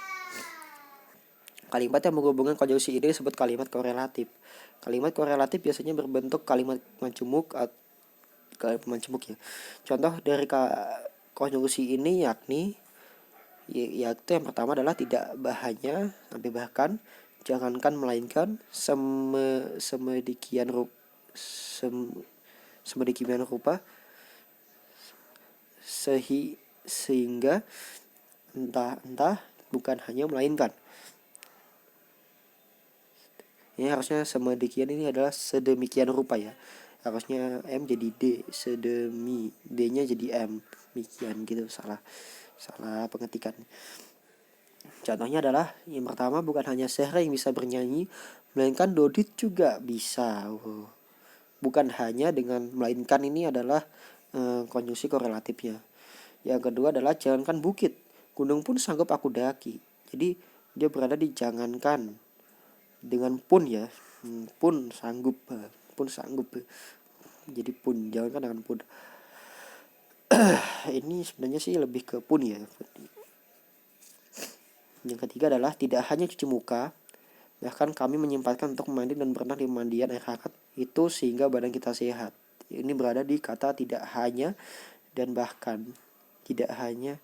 Kalimat yang menghubungkan konjungsi ini disebut kalimat korelatif. Kalimat korelatif biasanya berbentuk kalimat majemuk ya. Contoh dari konjungsi ini yaitu yang pertama adalah tidak hanya sampai bahkan, jangankan melainkan, semedemikian rupa, sehingga entah bukan hanya melainkan. Ini harusnya semedemikian, ini adalah sedemikian rupa ya. Harusnya M jadi D, D-nya jadi M. Demikian gitu, salah pengetikan. Contohnya adalah yang pertama, bukan hanya Zahra yang bisa bernyanyi, melainkan Dodit juga bisa. Bukan hanya dengan melainkan ini adalah konjungsi korelatifnya. Yang kedua adalah jangankan bukit, gunung pun sanggup aku daki. Jadi dia berada di jangankan dengan pun ya, pun sanggup. Jadi pun, jangankan dengan pun. Ini sebenarnya sih lebih ke pun ya. Yang ketiga adalah tidak hanya cuci muka, bahkan kami menyempatkan untuk mandi dan berenang di mandian air hangat itu sehingga badan kita sehat. Ini berada di kata tidak hanya dan bahkan. Tidak hanya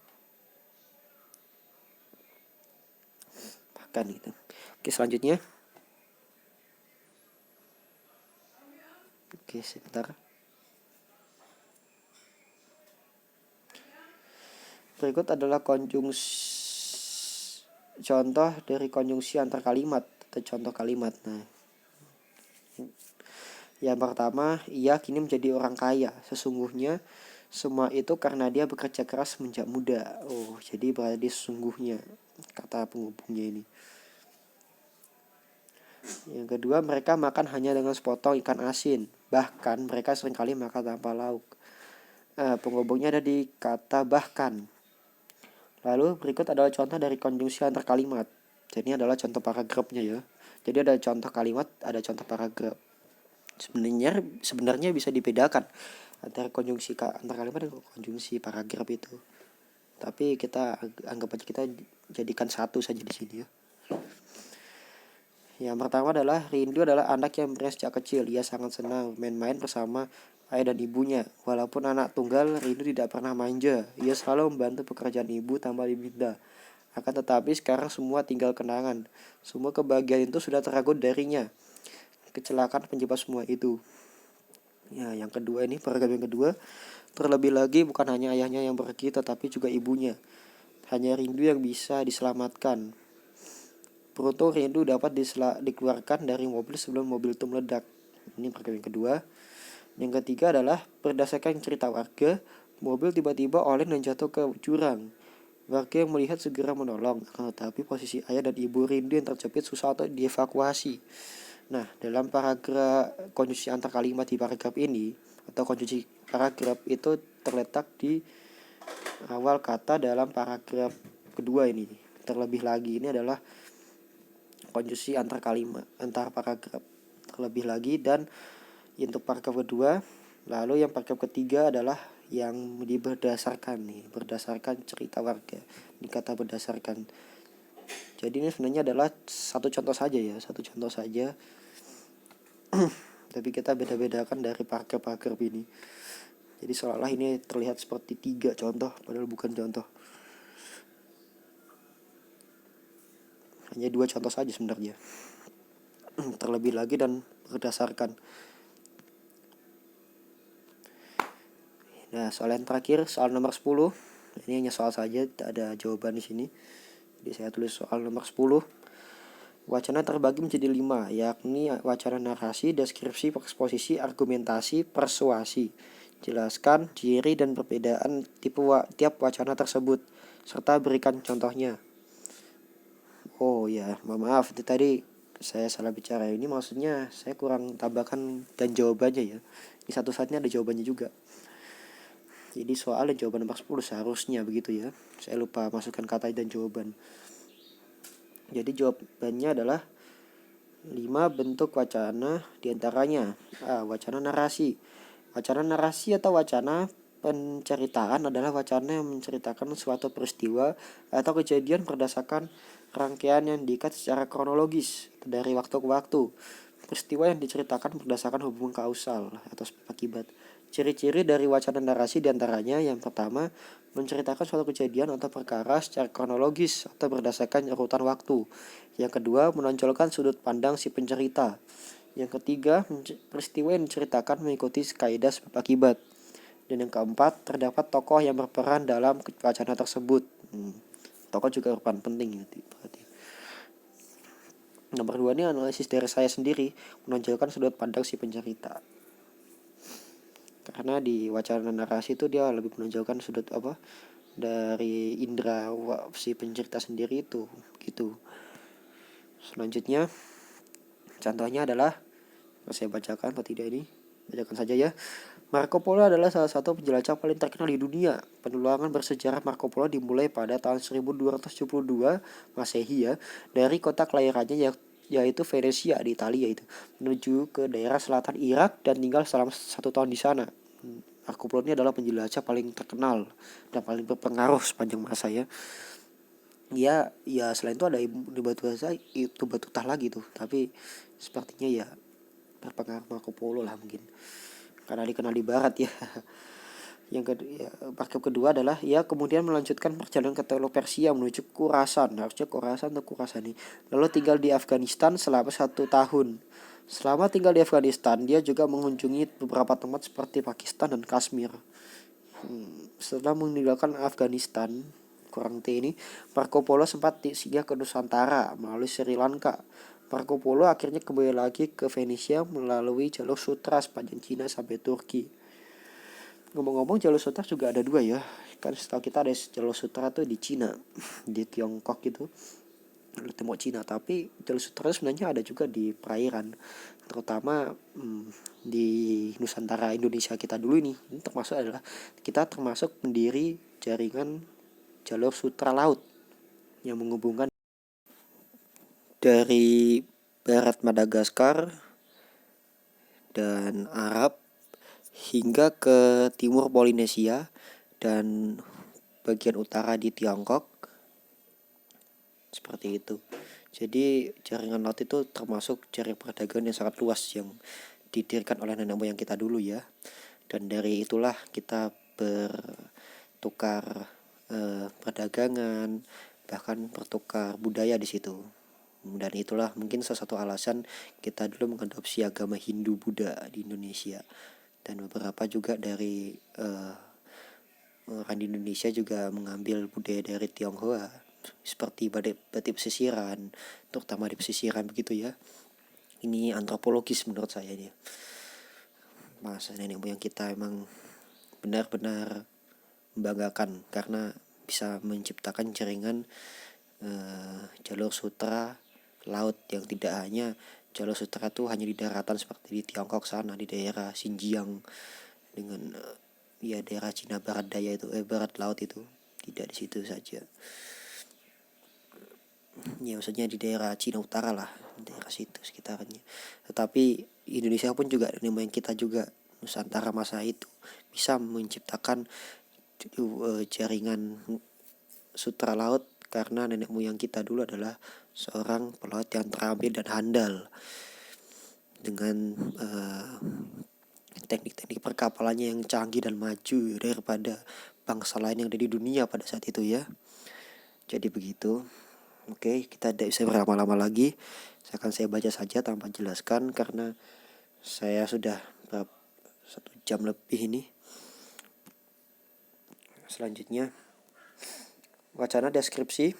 bahkan gitu. Oke, selanjutnya. Oke, sebentar. Berikut adalah contoh dari konjungsi antar kalimat atau contoh kalimat. Nah, yang pertama, ia kini menjadi orang kaya. Sesungguhnya semua itu karena dia bekerja keras semenjak muda. Jadi berada di sesungguhnya kata penghubungnya ini. Yang kedua, mereka makan hanya dengan sepotong ikan asin. Bahkan mereka seringkali makan tanpa lauk. Penghubungnya ada di kata bahkan. Lalu berikut adalah contoh dari konjungsi antar kalimat. Jadi ini adalah contoh paragrafnya ya. Jadi ada contoh kalimat, ada contoh paragraf. Sebenarnya bisa dibedakan antara konjungsi antar kalimat dan konjungsi paragraf itu. Tapi kita anggap aja kita jadikan satu saja di sini ya. Yang pertama adalah Rindu adalah anak yang beres sejak kecil. Ia sangat senang main-main bersama ayah dan ibunya. Walaupun anak tunggal, Rindu tidak pernah manja. Ia selalu membantu pekerjaan ibu tanpa diminta. Akan tetapi sekarang semua tinggal kenangan. Semua kebahagiaan itu sudah teranggut darinya. Kecelakaan penyebab semua itu. Ya, yang kedua ini, paragraf yang kedua. Terlebih lagi bukan hanya ayahnya yang pergi, tetapi juga ibunya. Hanya Rindu yang bisa diselamatkan. Beruntung Rindu dapat dikeluarkan dari mobil sebelum mobil itu meledak. Ini paragraf yang kedua. Yang ketiga adalah berdasarkan cerita warga, mobil tiba-tiba oleng dan jatuh ke jurang. Warga yang melihat segera menolong, tetapi posisi ayah dan ibu Rindu yang terjepit susah untuk dievakuasi. Nah, dalam paragraf konjungsi antar kalimat di paragraf ini atau konjungsi paragraf itu terletak di awal kata dalam paragraf kedua ini. Terlebih lagi ini adalah konjungsi antar kalimat, antar paragraf. Terlebih lagi, dan untuk paragraf kedua. Lalu yang paragraf ketiga adalah yang berdasarkan cerita warga. Ini kata berdasarkan. Jadi ini sebenarnya adalah satu contoh saja. Tapi kita beda-bedakan dari paragraf ini. Jadi seolah-olah ini terlihat seperti 3 contoh, padahal bukan contoh. Hanya 2 contoh saja sebenarnya. Terlebih lagi dan berdasarkan. Nah, soal yang terakhir, soal nomor 10. Ini hanya soal saja, tidak ada jawaban di sini. Jadi saya tulis soal nomor 10. Wacana terbagi menjadi 5, yakni wacana narasi, deskripsi, eksposisi, argumentasi, persuasi. Jelaskan ciri dan perbedaan tiap wacana tersebut, serta berikan contohnya. Maaf, itu tadi saya salah bicara. Ini maksudnya saya kurang tambahkan dan jawabannya ya. Di satu saatnya ada jawabannya juga. Jadi soal dan jawaban nomor 10 seharusnya begitu ya. Saya lupa masukkan kata dan jawaban. Jadi jawabannya adalah 5 bentuk wacana, diantaranya wacana narasi. Wacana narasi atau wacana penceritaan adalah wacana yang menceritakan suatu peristiwa atau kejadian berdasarkan rangkaian yang diikat secara kronologis dari waktu ke waktu. Peristiwa yang diceritakan berdasarkan hubungan kausal atau sebab akibat. Ciri-ciri dari wacana narasi diantaranya yang pertama, menceritakan suatu kejadian atau perkara secara kronologis atau berdasarkan urutan waktu. Yang kedua, menonjolkan sudut pandang si pencerita. Yang ketiga, peristiwa yang diceritakan mengikuti kaidah sebab akibat. Dan yang keempat, terdapat tokoh yang berperan dalam wacana tersebut. Tokoh juga berperan penting ya. Berarti. Nomor 2 ini analisis dari saya sendiri, menonjolkan sudut pandang si pencerita. Karena di wacana narasi itu dia lebih menonjolkan sudut dari indera si pencerita sendiri itu gitu. Selanjutnya contohnya adalah, saya bacakan atau tidak ini, bacakan saja ya. Marco Polo adalah salah satu penjelajah paling terkenal di dunia. Petualangan bersejarah Marco Polo dimulai pada tahun 1272 Masehi ya, dari kota kelahirannya yaitu Venesia di Italia itu, menuju ke daerah selatan Irak dan tinggal selama 1 tahun di sana. Marco Polo ini adalah penjelajah paling terkenal dan paling berpengaruh sepanjang masa ya. Ya selain itu ada di Batu lagi tuh, tapi sepertinya ya berpengaruh Marco Polo lah mungkin, karena dikenal di barat ya. Yang kedua adalah ya kemudian melanjutkan perjalanan ke Teluk Persia menuju Khurasan, harusnya Khurasan atau Khurasan nih. Lalu tinggal di Afghanistan selama 1 tahun. Selama tinggal di Afghanistan, dia juga mengunjungi beberapa tempat seperti Pakistan dan Kashmir. Setelah meninggalkan Afghanistan, kurang T ini, Marco Polo sempat singgah ke Nusantara melalui Sri Lanka. Marco Polo akhirnya kembali lagi ke Venesia melalui jalur sutra sepanjang Cina sampai Turki. Ngomong-ngomong, jalur sutra juga ada 2 ya. Kan setahu kita ada jalur sutra tuh di Cina, di Tiongkok gitu, di Timur Cina. Tapi jalur sutra sebenarnya ada juga di perairan, terutama di Nusantara Indonesia kita dulu ini termasuk adalah kita termasuk pendiri jaringan jalur sutra laut yang menghubungkan dari barat Madagaskar dan Arab hingga ke timur Polinesia dan bagian utara di Tiongkok, seperti itu. Jadi jaringan laut itu termasuk jaringan perdagangan yang sangat luas yang didirikan oleh nenek moyang kita dulu ya. Dan dari itulah kita bertukar perdagangan, bahkan bertukar budaya di situ. Dan itulah mungkin salah satu alasan kita dulu mengadopsi agama Hindu Buddha di Indonesia. Dan beberapa juga dari orang di Indonesia juga mengambil budaya dari Tionghoa, seperti batik pesisiran, terutama di pesisiran begitu ya. Ini antropologis menurut saya ini. Masa nenek moyang kita emang benar-benar membanggakan karena bisa menciptakan jaringan jalur sutra laut yang tidak hanya jalur sutra tuh hanya di daratan seperti di Tiongkok sana, di daerah Xinjiang dengan daerah Cina barat daya itu barat laut itu, tidak di situ saja ya, maksudnya di daerah Cina Utara lah, daerah situ sekitarnya. Tetapi Indonesia pun juga nenek moyang kita juga Nusantara masa itu bisa menciptakan jaringan sutra laut karena nenek moyang kita dulu adalah seorang pelaut yang terampil dan handal dengan teknik-teknik perkapalannya yang canggih dan maju daripada bangsa lain yang ada di dunia pada saat itu ya. Jadi begitu. Oke, kita tidak bisa berlama-lama lagi. Saya baca saja tanpa jelaskan karena saya sudah 1 jam lebih ini. Selanjutnya, wacana deskripsi.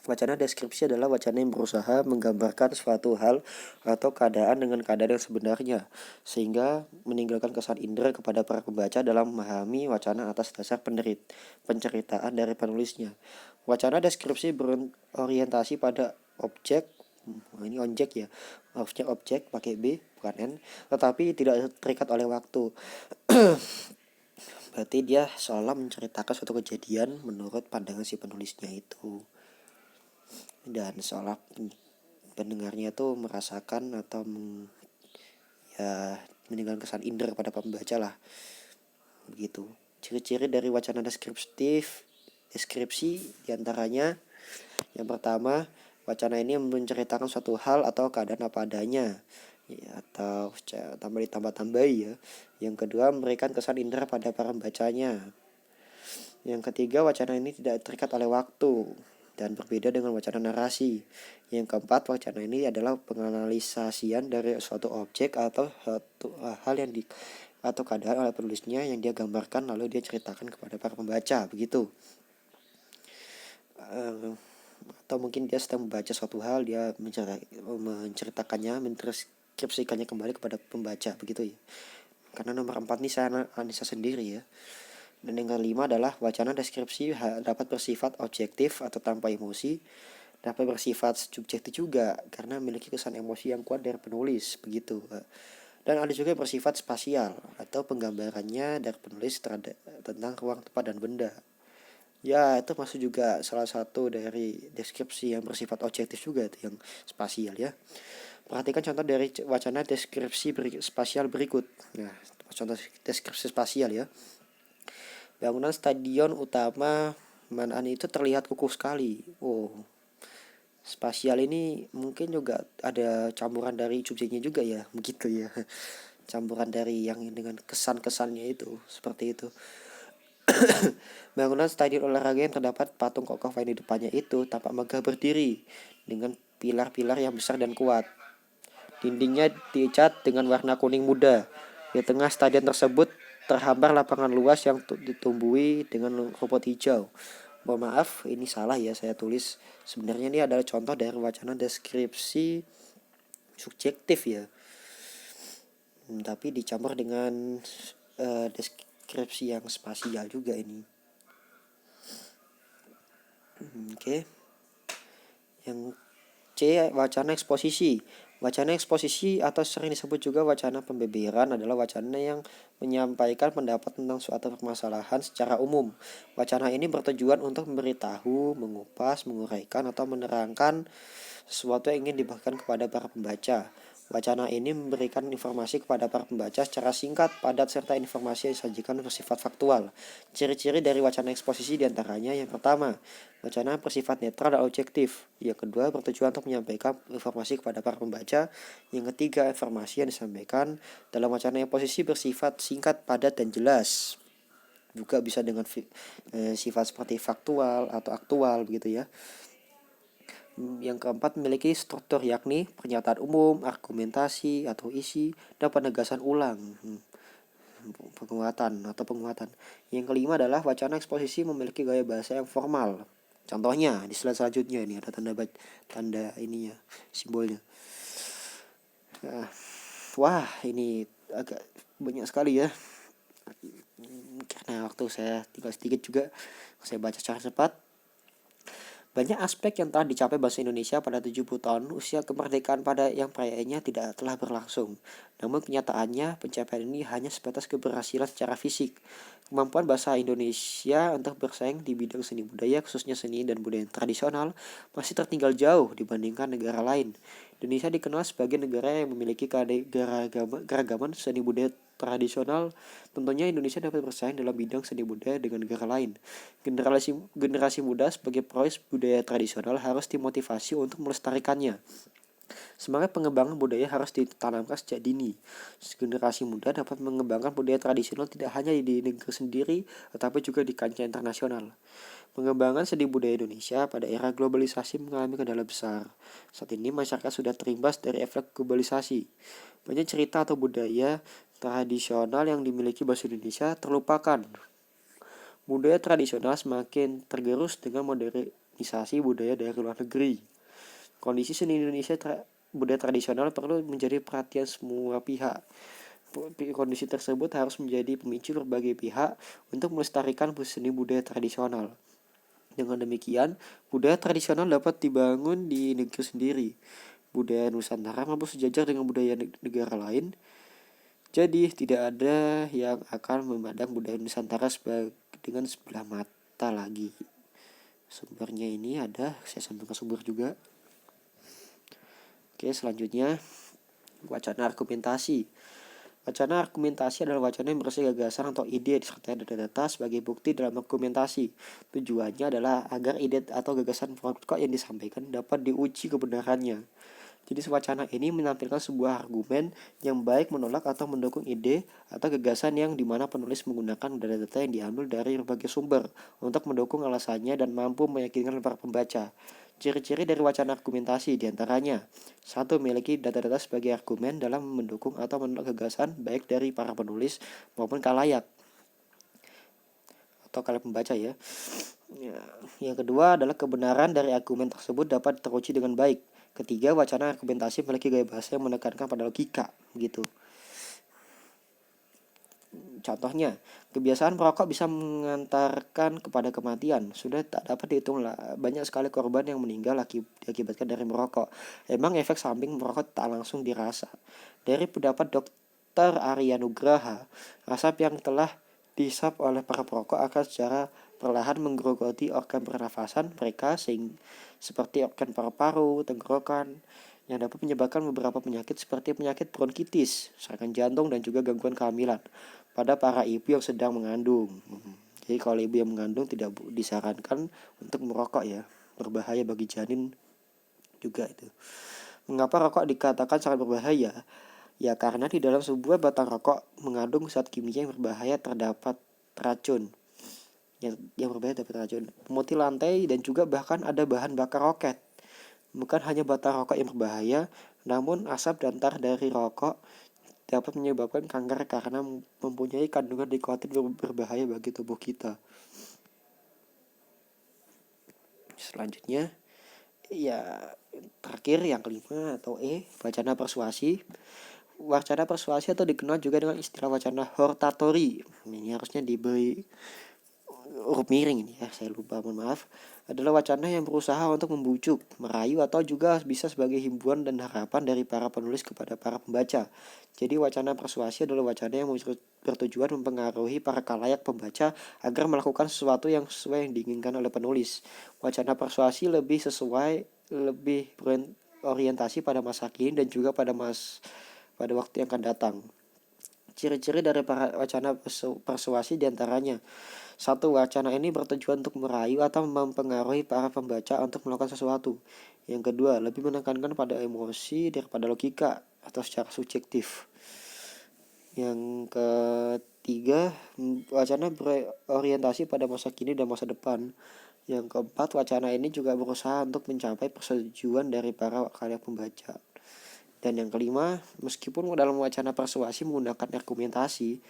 Wacana deskripsi adalah wacana yang berusaha menggambarkan suatu hal atau keadaan dengan keadaan yang sebenarnya, sehingga meninggalkan kesan indera kepada para pembaca dalam memahami wacana atas dasar penceritaan dari penulisnya. Wacana deskripsi berorientasi pada objek, ini objek ya, objek pakai B bukan N, tetapi tidak terikat oleh waktu. Berarti dia seolah menceritakan suatu kejadian menurut pandangan si penulisnya itu, dan seolah pendengarnya tuh merasakan atau meninggalkan kesan indera kepada pembaca lah begitu. Ciri-ciri dari wacana deskripsi diantaranya, yang pertama, wacana ini menceritakan suatu hal atau keadaan apa adanya ya, atau ditambah-tambahi ya. Yang kedua, memberikan kesan indera pada para pembacanya. Yang ketiga, wacana ini tidak terikat oleh waktu dan berbeda dengan wacana narasi. Yang keempat, wacana ini adalah penganalisasian dari suatu objek atau suatu hal yang atau keadaan oleh penulisnya yang dia gambarkan lalu dia ceritakan kepada para pembaca, begitu. Atau mungkin dia sedang membaca suatu hal, dia menceritakannya, mentranskripsikannya kembali kepada pembaca, begitu ya. Karena nomor 4 ini saya analisa sendiri ya. Dan yang kelima adalah wacana deskripsi dapat bersifat objektif atau tanpa emosi, dapat bersifat subjektif juga karena memiliki kesan emosi yang kuat dari penulis, begitu. Dan ada juga yang bersifat spasial atau penggambarannya dari penulis tentang ruang, tempat, dan benda. Ya, itu masuk juga salah satu dari deskripsi yang bersifat objektif juga, itu yang spasial ya. Perhatikan contoh dari wacana deskripsi spasial berikut. Nah, contoh deskripsi spasial ya. Bangunan stadion utama Manan itu terlihat kukuh sekali. Oh, spasial ini mungkin juga ada campuran dari subjeknya juga ya, begitu ya. Campuran dari yang dengan kesan-kesannya itu, seperti itu. Bangunan stadion olahraga yang terdapat patung kokoh di depannya itu tampak megah berdiri dengan pilar-pilar yang besar dan kuat. Dindingnya dicat dengan warna kuning muda. Di tengah stadion tersebut terhampar lapangan luas yang ditumbuhi dengan rumput hijau. Mohon maaf, ini salah ya saya tulis. Sebenarnya ini adalah contoh dari wacana deskripsi subjektif ya. Tapi dicampur dengan deskripsi yang spasial juga ini. Oke. Yang C, wacana eksposisi. Wacana eksposisi atau sering disebut juga wacana pembeberan adalah wacana yang menyampaikan pendapat tentang suatu permasalahan secara umum. Wacana ini bertujuan untuk memberitahu, mengupas, menguraikan, atau menerangkan sesuatu yang ingin dibagikan kepada para pembaca. Wacana ini memberikan informasi kepada para pembaca secara singkat, padat, serta informasi yang disajikan bersifat faktual. Ciri-ciri dari wacana eksposisi diantaranya yang pertama, wacana bersifat netral dan objektif. Yang kedua, bertujuan untuk menyampaikan informasi kepada para pembaca. Yang ketiga, informasi yang disampaikan dalam wacana eksposisi bersifat singkat, padat, dan jelas. Juga bisa dengan sifat seperti faktual atau aktual begitu ya. Yang keempat, memiliki struktur yakni pernyataan umum, argumentasi atau isi, dan penegasan ulang. Penguatan. Yang kelima adalah wacana eksposisi memiliki gaya bahasa yang formal. Contohnya di slide selanjutnya ini ada tanda ininya, simbolnya. Wah, ini agak banyak sekali ya. Karena waktu saya tinggal sedikit juga, saya baca secara cepat. Banyak aspek yang telah dicapai bahasa Indonesia pada 70 tahun usia kemerdekaan pada yang perayaannya tidak telah berlangsung. Namun kenyataannya pencapaian ini hanya sebatas keberhasilan secara fisik. Kemampuan bahasa Indonesia untuk bersaing di bidang seni budaya, khususnya seni dan budaya tradisional, masih tertinggal jauh dibandingkan negara lain. Indonesia dikenal sebagai negara yang memiliki keragaman seni budaya tradisional. Tentunya Indonesia dapat bersaing dalam bidang seni budaya dengan negara lain. Generasi muda sebagai pewaris budaya tradisional harus dimotivasi untuk melestarikannya. Semangat pengembangan budaya harus ditanamkan sejak dini. Generasi muda dapat mengembangkan budaya tradisional tidak hanya di negeri sendiri, tetapi juga di kancah internasional. Pengembangan seni budaya Indonesia pada era globalisasi mengalami kendala besar. Saat ini masyarakat sudah terimbas dari efek globalisasi. Banyak cerita atau budaya tradisional yang dimiliki bahasa Indonesia terlupakan. Budaya tradisional semakin tergerus dengan modernisasi budaya dari luar negeri. Kondisi seni Indonesia budaya tradisional perlu menjadi perhatian semua pihak. Kondisi tersebut harus menjadi pemicu berbagai pihak untuk melestarikan seni budaya tradisional. Dengan demikian, budaya tradisional dapat dibangun di negeri sendiri. Budaya Nusantara mampu sejajar dengan budaya negara lain. Jadi tidak ada yang akan memandang budaya Nusantara dengan sebelah mata lagi. Sumbernya ini ada, saya sampaikan sumber juga. Oke, selanjutnya wacana argumentasi. Wacana argumentasi adalah wacana yang berisi gagasan atau ide disertai data-data sebagai bukti dalam argumentasi. Tujuannya adalah agar ide atau gagasan pokok yang disampaikan dapat diuji kebenarannya. Jadi wacana ini menampilkan sebuah argumen yang baik menolak atau mendukung ide atau gagasan yang dimana penulis menggunakan data-data yang diambil dari berbagai sumber untuk mendukung alasannya dan mampu meyakinkan para pembaca. Ciri-ciri dari wacana argumentasi diantaranya: 1. Memiliki data-data sebagai argumen dalam mendukung atau menolak gagasan baik dari para penulis maupun khalayak atau khalayak pembaca ya. Yang kedua adalah kebenaran dari argumen tersebut dapat teruji dengan baik. Ketiga, wacana argumentasi memiliki gaya bahasa yang menekankan pada logika, gitu. Contohnya, kebiasaan merokok bisa mengantarkan kepada kematian. Sudah tak dapat dihitung banyak sekali korban yang meninggal diakibatkan dari merokok. Emang efek samping merokok tak langsung dirasa. Dari pendapat Dr. Arya Nugraha, asap yang telah dihisap oleh para perokok akan secara perlahan menggerogoti organ pernafasan mereka, seperti organ paru-paru, tenggorokan, yang dapat menyebabkan beberapa penyakit seperti penyakit bronkitis, serangan jantung, dan juga gangguan kehamilan pada para ibu yang sedang mengandung. Jadi kalau ibu yang mengandung tidak disarankan untuk merokok ya, berbahaya bagi janin juga itu. Mengapa rokok dikatakan sangat berbahaya? Ya karena di dalam sebuah batang rokok mengandung zat kimia yang berbahaya terdapat racun. Yang berbahaya dapat racun, pemutih lantai, dan juga bahkan ada bahan bakar roket. Bukan hanya batang rokok yang berbahaya, namun asap dan tar dari rokok dapat menyebabkan kanker karena mempunyai kandungan nikotin berbahaya bagi tubuh kita. Selanjutnya, ya terakhir yang kelima atau wacana persuasi. Wacana persuasi atau dikenal juga dengan istilah wacana hortatory. Ini harusnya diberi huruf miring ini ya, saya lupa, mohon maaf. Adalah wacana yang berusaha untuk membujuk, merayu, atau juga bisa sebagai himbauan dan harapan dari para penulis kepada para pembaca. Jadi wacana persuasi adalah wacana yang bertujuan mempengaruhi para khalayak pembaca agar melakukan sesuatu yang sesuai yang diinginkan oleh penulis. Wacana persuasi lebih berorientasi pada masa kini dan juga pada waktu yang akan datang. Ciri-ciri dari para wacana persuasi diantaranya: 1. Wacana ini bertujuan untuk merayu atau mempengaruhi para pembaca untuk melakukan sesuatu. Yang kedua, lebih menekankan pada emosi daripada logika atau secara subjektif. Yang ketiga, wacana berorientasi pada masa kini dan masa depan. Yang keempat, wacana ini juga berusaha untuk mencapai persetujuan dari para khalayak pembaca. Dan yang kelima, meskipun dalam wacana persuasi menggunakan argumentasi,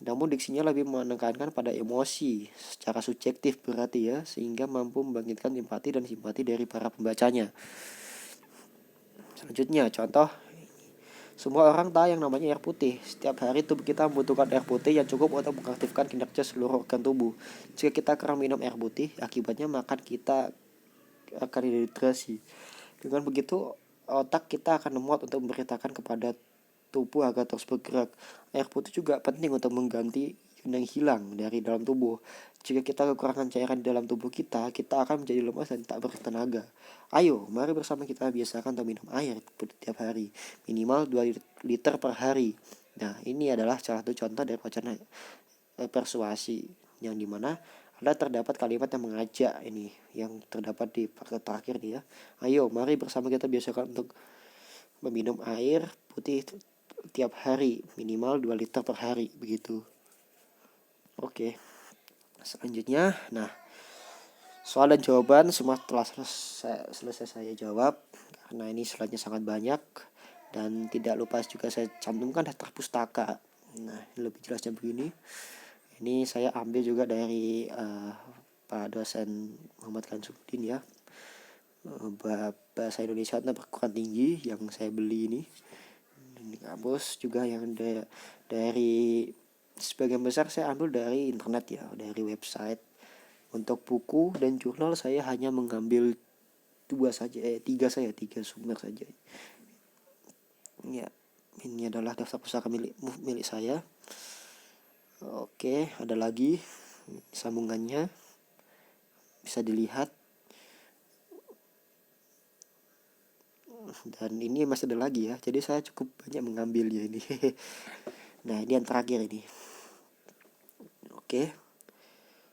namun diksinya lebih menekankan pada emosi secara subjektif berarti ya, sehingga mampu membangkitkan empati dan simpati dari para pembacanya. Selanjutnya, contoh, semua orang tahu yang namanya air putih. Setiap hari tubuh kita membutuhkan air putih yang cukup untuk mengaktifkan kinerja seluruh organ tubuh. Jika kita kurang minum air putih, akibatnya makan kita akan dehidrasi. Dengan begitu, otak kita akan lemot untuk memberitakan kepada tubuh agar terus bergerak. Air putih juga penting untuk mengganti yang hilang dari dalam tubuh. Jika kita kekurangan cairan di dalam tubuh kita akan menjadi lemas dan tak bertenaga. Ayo, mari bersama kita biasakan untuk minum air setiap hari, minimal 2 liter per hari. Nah, ini adalah salah satu contoh dari wacana persuasi, yang dimana ada terdapat kalimat yang mengajak ini, yang terdapat di part terakhir nih ya. Ayo, mari bersama kita biasakan untuk meminum air putih tiap hari, minimal 2 liter per hari, begitu. Oke. Selanjutnya, nah, soal dan jawaban semua telah selesai saya jawab, karena ini slide-nya sangat banyak, dan tidak lupa juga saya cantumkan daftar pustaka. Nah, lebih jelasnya begini. Ini saya ambil juga dari Pak dosen Muhammad Kansuddin ya, bahasa Indonesia untuk perguruan tinggi yang saya beli ini. Di kampus juga yang dari sebagian besar saya ambil dari internet ya, dari website. Untuk buku dan jurnal saya hanya mengambil 3 sumber saja. Ya, ini adalah daftar pustaka milik saya. Oke, ada lagi sambungannya, bisa dilihat. Dan ini masih ada lagi ya, jadi saya cukup banyak mengambilnya ini. Nah, ini yang terakhir ini. Oke,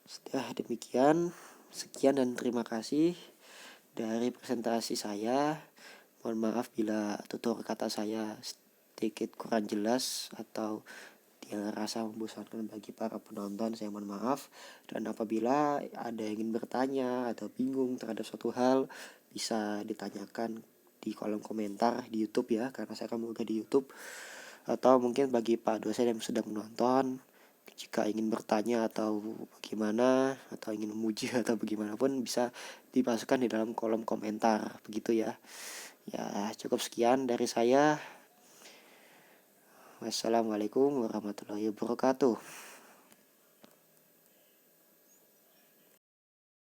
setelah demikian, sekian dan terima kasih dari presentasi saya. Mohon maaf bila tutur kata saya sedikit kurang jelas atau yang rasa membosankan bagi para penonton, saya mohon maaf. Dan apabila ada yang ingin bertanya atau bingung terhadap suatu hal, bisa ditanyakan di kolom komentar di YouTube ya, karena saya akan mengunggah di YouTube. Atau mungkin bagi Pak dosen yang sedang menonton, jika ingin bertanya atau bagaimana, atau ingin memuji atau bagaimanapun, bisa dimasukkan di dalam kolom komentar, begitu ya. Ya, cukup sekian dari saya. Wassalamualaikum warahmatullahi wabarakatuh.